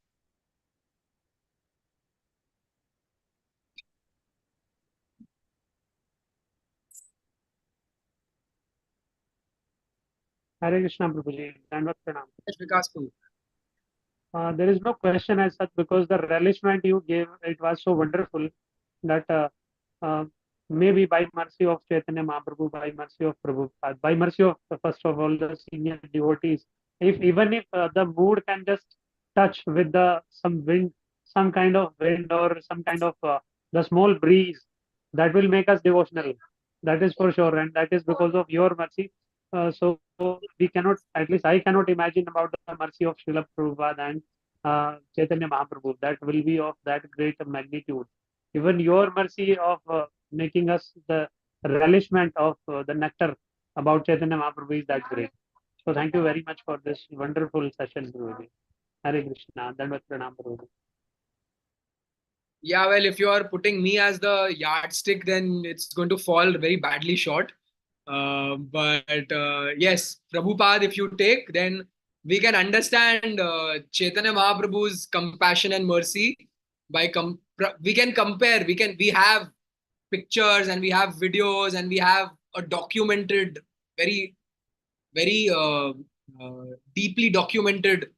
Hare Krishna, Prabhuji. Dandavat Pranam. Vikas Prabhu. There is no question as such because the relishment you gave, it was so wonderful that uh, maybe by mercy of Chaitanya Mahaprabhu, by mercy of Prabhupada, by mercy of first of all the senior devotees, if even if the mood can just touch with the some wind, some kind of wind or some kind of the small breeze, that will make us devotional. That is for sure, and that is because of your mercy. So we cannot, at least I cannot imagine about the mercy of Srila Prabhupada and Chaitanya Mahaprabhu. That will be of that great magnitude. Even your mercy of making us the relishment of the nectar about Chaitanya Mahaprabhu is that great. So thank you very much for this wonderful session, Guruji. Hare Krishna. Dandavat Pranam, Guruji. Yeah, well, if you are putting me as the yardstick, then it's going to fall very badly short. But yes, Prabhupada, if you take, then we can understand Chaitanya Mahaprabhu's compassion and mercy by we can compare. We have pictures and we have videos and we have a documented, very very deeply documented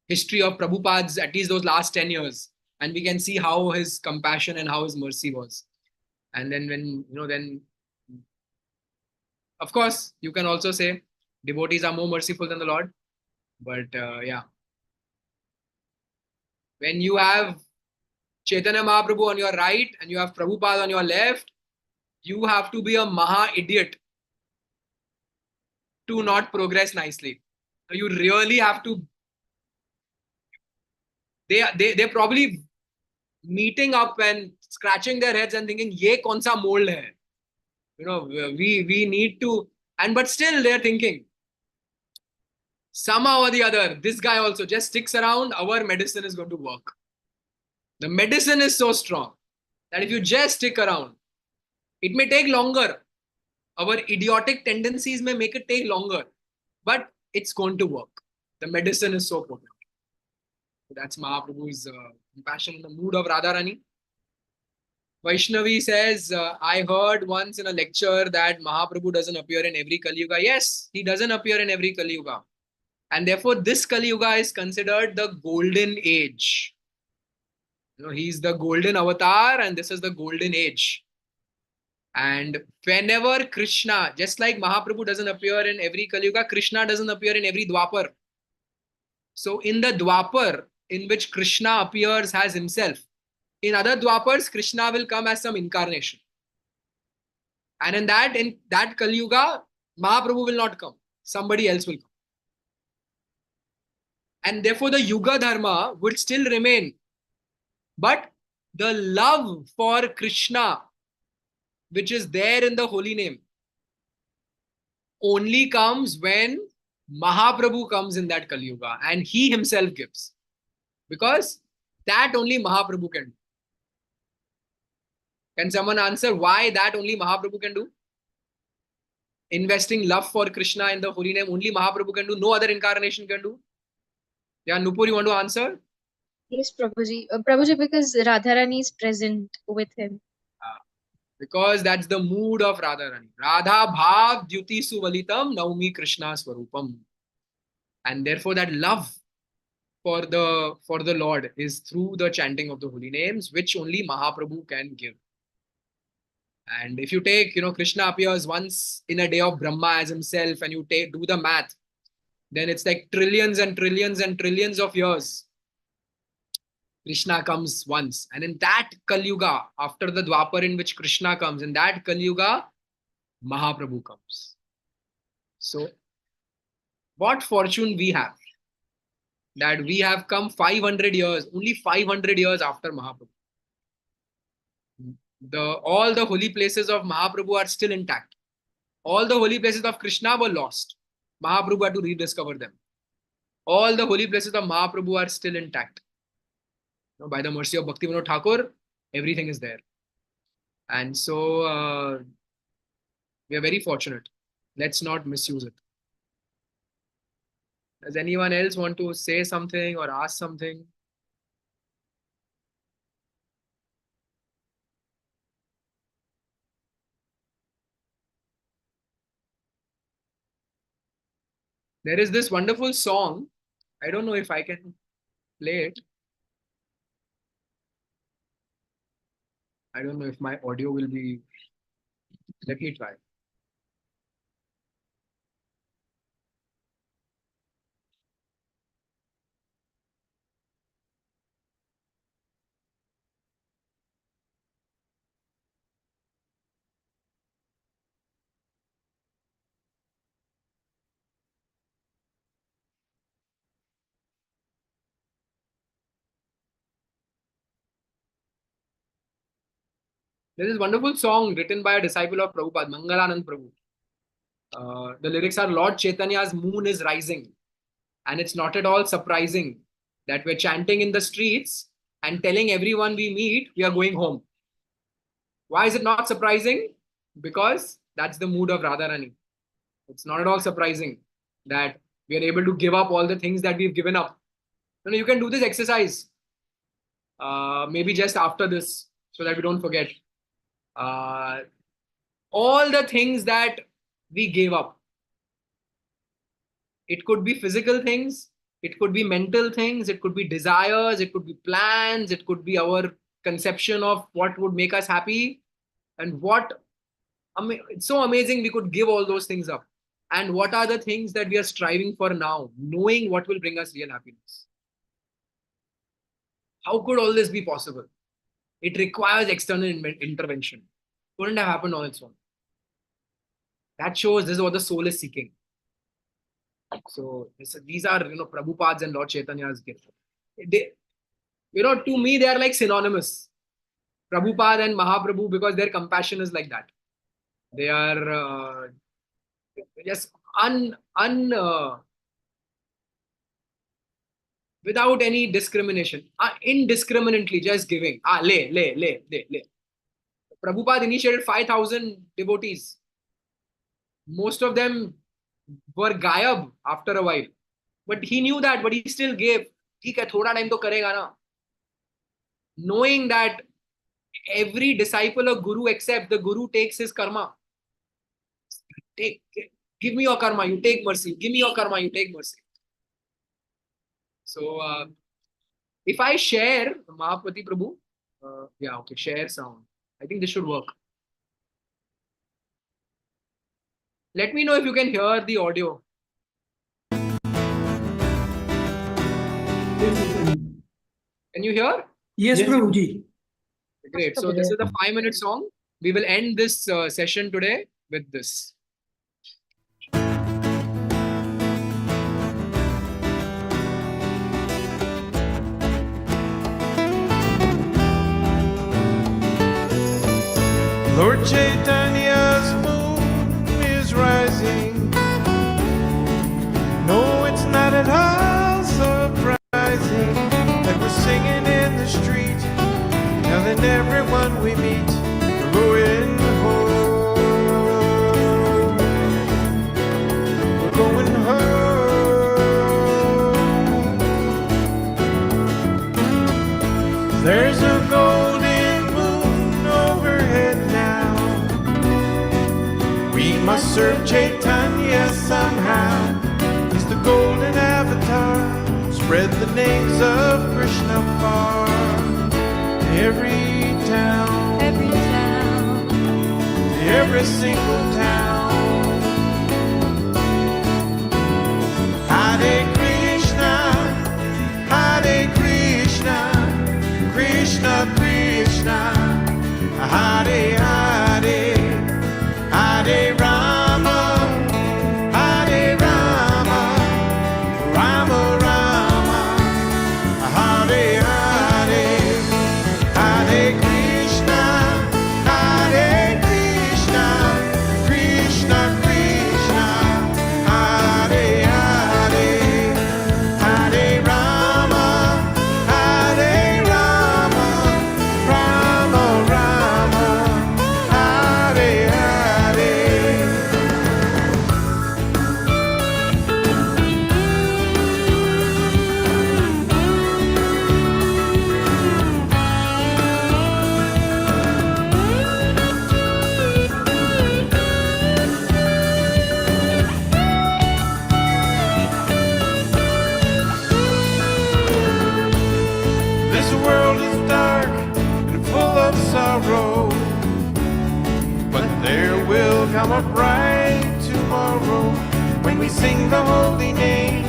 history of Prabhupada's, at least those last 10 years. And we can see how his compassion and how his mercy was. And then then of course, you can also say devotees are more merciful than the Lord. But yeah, when you have Chaitanya Mahaprabhu on your right and you have Prabhupada on your left, you have to be a Maha idiot to not progress nicely. You really have to. They're probably meeting up and scratching their heads and thinking, "Ye kaun sa mold hai?" We need to, and but still they're thinking, somehow or the other, this guy also just sticks around, our medicine is going to work. The medicine is so strong that if you just stick around, it may take longer. Our idiotic tendencies may make it take longer, but it's going to work. The medicine is so potent. That's Mahaprabhu's compassion in the mood of Radharani. Vaishnavi says, I heard once in a lecture that Mahaprabhu doesn't appear in every Kali Yuga. Yes, he doesn't appear in every Kali Yuga. And therefore, this Kali Yuga is considered the golden age. He's the golden avatar and this is the golden age. And whenever Krishna, just like Mahaprabhu doesn't appear in every Kali Yuga, Krishna doesn't appear in every Dwapar. So in the Dwapar, in which Krishna appears as himself, in other Dwapars, Krishna will come as some incarnation. And in that Kali Yuga, Mahaprabhu will not come. Somebody else will come. And therefore the Yuga Dharma would still remain. But the love for Krishna, which is there in the holy name, only comes when Mahaprabhu comes in that Kali Yuga and he himself gives. Because that only Mahaprabhu can do. Can someone answer why that only Mahaprabhu can do? Investing love for Krishna in the holy name, only Mahaprabhu can do, no other incarnation can do. Yeah, Nupur, you want to answer? Yes, Prabhuji. Prabhuji, because Radharani is present with him. Because that's the mood of Radharani. Radha bhav dyuti suvalitam naumi Krishna swarupam. And therefore that love for the Lord is through the chanting of the holy names, which only Mahaprabhu can give. And if you take, Krishna appears once in a day of Brahma as himself and you do the math, then it's like trillions and trillions and trillions of years. Krishna comes once. And in that Kali Yuga, after the Dwapar in which Krishna comes, in that Kali Yuga, Mahaprabhu comes. So, what fortune we have that we have come 500 years, only 500 years after Mahaprabhu. All the holy places of Mahaprabhu are still intact. All the holy places of Krishna were lost. Mahaprabhu had to rediscover them. All the holy places of Mahaprabhu are still intact. By the mercy of Bhakti Vinod Thakur, everything is there. And so we are very fortunate. Let's not misuse it. Does anyone else want to say something or ask something? There is this wonderful song. I don't know if I can play it. I don't know if my audio will be. Let me try. There's this wonderful song written by a disciple of Prabhupada, Mangalanand Prabhu. The lyrics are, Lord Chaitanya's moon is rising, and it's not at all surprising that we're chanting in the streets and telling everyone we meet we are going home. Why is it not surprising? Because that's the mood of Radharani. It's not at all surprising that we are able to give up all the things that we've given up. You can do this exercise maybe just after this so that we don't forget. All the things that we gave up. It could be physical things, it could be mental things, it could be desires, it could be plans, it could be our conception of what would make us happy. And it's so amazing we could give all those things up. And what are the things that we are striving for now, knowing what will bring us real happiness? How could all this be possible? It requires external intervention. Couldn't have happened on its own. That shows this is what the soul is seeking. So these are, Prabhupada's and Lord Chaitanya's gifts. To me, they are like synonymous. Prabhupada and Mahaprabhu, because their compassion is like that. They are just without any discrimination, indiscriminately just giving. Le. Prabhupada initiated 5,000 devotees. Most of them were gayab after a while. But he knew that, but he still gave. ठीक है, थोड़ा time तो करेगा ना. Knowing that every disciple of Guru except the Guru takes his karma. Give me your karma, you take mercy. Give me your karma, you take mercy. So, if I share Mahapati Prabhu, share sound. I think this should work. Let me know if you can hear the audio. Can you hear? Yes, Prabhuji. Great. So this is the 5-minute song. We will end this session today with this. Lord Chaitanya's moon is rising. No, it's not at all surprising that we're singing in the street, telling everyone we meet we're going home. We're going home. There's a golden moon overhead now. We must serve Chaitanya somehow. He's the golden avatar. Spread the names of Krishna far. Every town, every single town. Hare Krishna, Krishna Krishna, Hare Hare, Hare Rama, Hare Rama, Rama Rama, Hare Hare, Hare Krishna, Krishna Krishna, Hare Hare, Hare Rama, Hare Rama. There'll come a bright tomorrow when we sing the holy name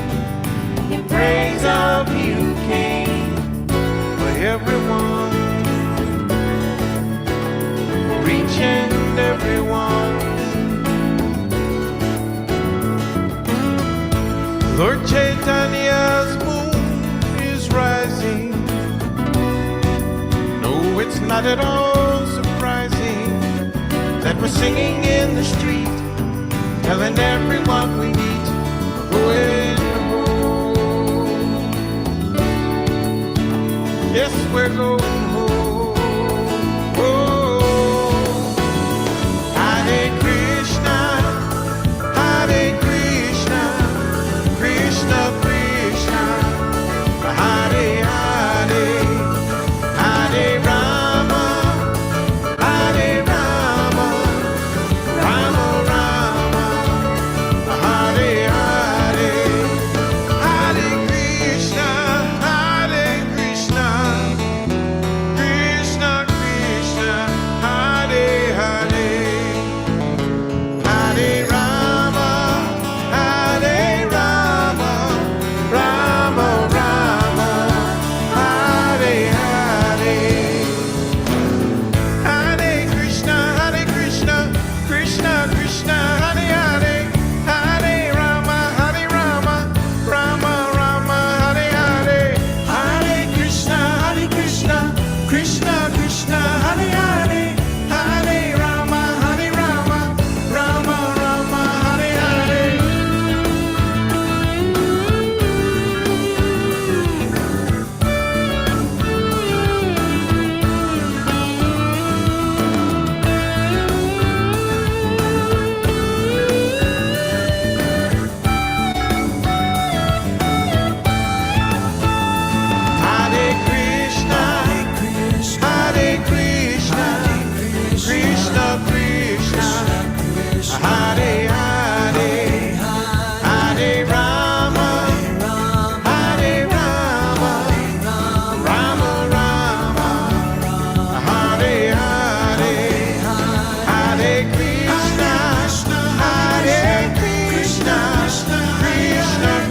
in praise of He who came for everyone, for each and everyone. Lord Chaitanya's moon is rising. No, it's not at all surprising that we're singing in the street, telling everyone we meet, going home. Yes, we're going home. Oh, Hare Krishna, Hare Krishna, Krishna Krishna, Hare Hare, Hare Rama, Hare Rama, Rama Rama, Hare Hare, Hare Krishna, Hare Krishna, Krishna Krishna, Hare Hare, Hare Rama, Hare Rama, Rama Rama, Hare Hare. Hare Krishna, Krishna Krishna, Hare Hare, Hare Rama, Rama Rama, Hare Hare. Hare Krishna, Krishna Krishna, Hare Hare, Hare Rama, Rama Rama, Hare Hare. Hare Krishna, Krishna Krishna, Hare Hare, Hare Rama, Rama Rama, Hare Hare, Hare Krishna, Krishna Krishna, Hare Hare, Hare Rama, Rama Rama, Hare Hare, Hare Krishna, Krishna Krishna,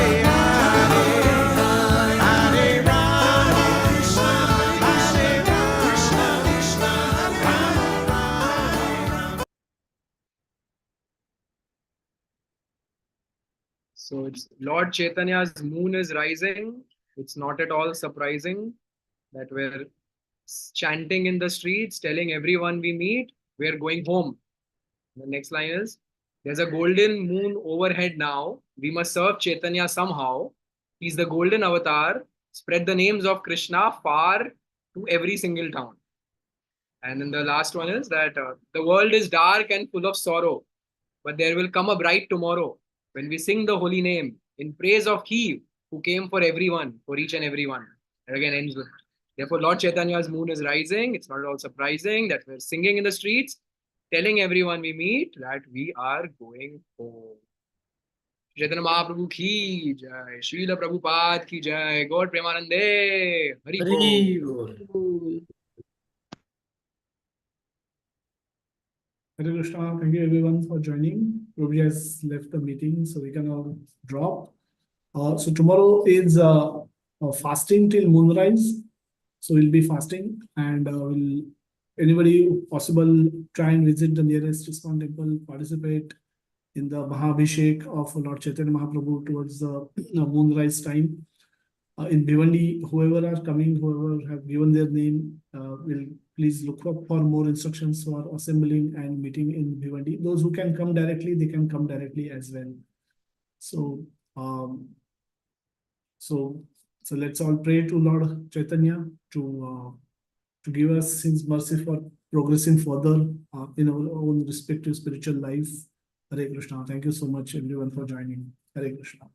Hare Hare, Hare Rama, So it's Lord Chaitanya's moon is rising. It's not at all surprising that we're chanting in the streets, telling everyone we meet, we're going home. The next line is, there's a golden moon overhead now. We must serve Chaitanya somehow. He's the golden avatar. Spread the names of Krishna far to every single town. And then the last one is that the world is dark and full of sorrow, but there will come a bright tomorrow when we sing the holy name in praise of He who came for everyone, for each and everyone. And again ends with, therefore Lord Chaitanya's moon is rising. It's not at all surprising that we're singing in the streets, telling everyone we meet that we are going home. Chaitanya Mahaprabhu ki jai, Srila Prabhupada ki jai, God Premanande, Hari Bol. Hare Krishna, thank you everyone for joining. Prabhu has left the meeting, so we can all drop. So tomorrow is fasting till moonrise. So we'll be fasting, and will anybody possible try and visit the nearest ISKCON temple, participate in the Mahabhishek of Lord Chaitanya Mahaprabhu towards the moonrise time. In Bhiwandi, whoever are coming, whoever have given their name, will please look up for more instructions for assembling and meeting in Bhiwandi. Those who can come directly, they can come directly as well. So, so let's all pray to Lord Chaitanya to give us His mercy for progressing further in our own respective spiritual life. Hare Krishna. Thank you so much, everyone, for joining. Hare Krishna.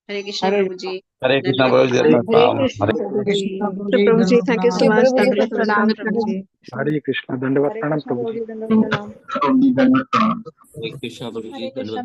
Hare Krishna, Hare Prabhuji. Hare Krishna Dandavat Prabhuji, pranam. Dandavat Hare pranam. Prabhuji, thank you so much. Dandavat Krishna, pranam, Prabhuji. Hare Krishna, Dandavat Pranam Prabhuji. Hare Krishna Prabhuji, Dandavat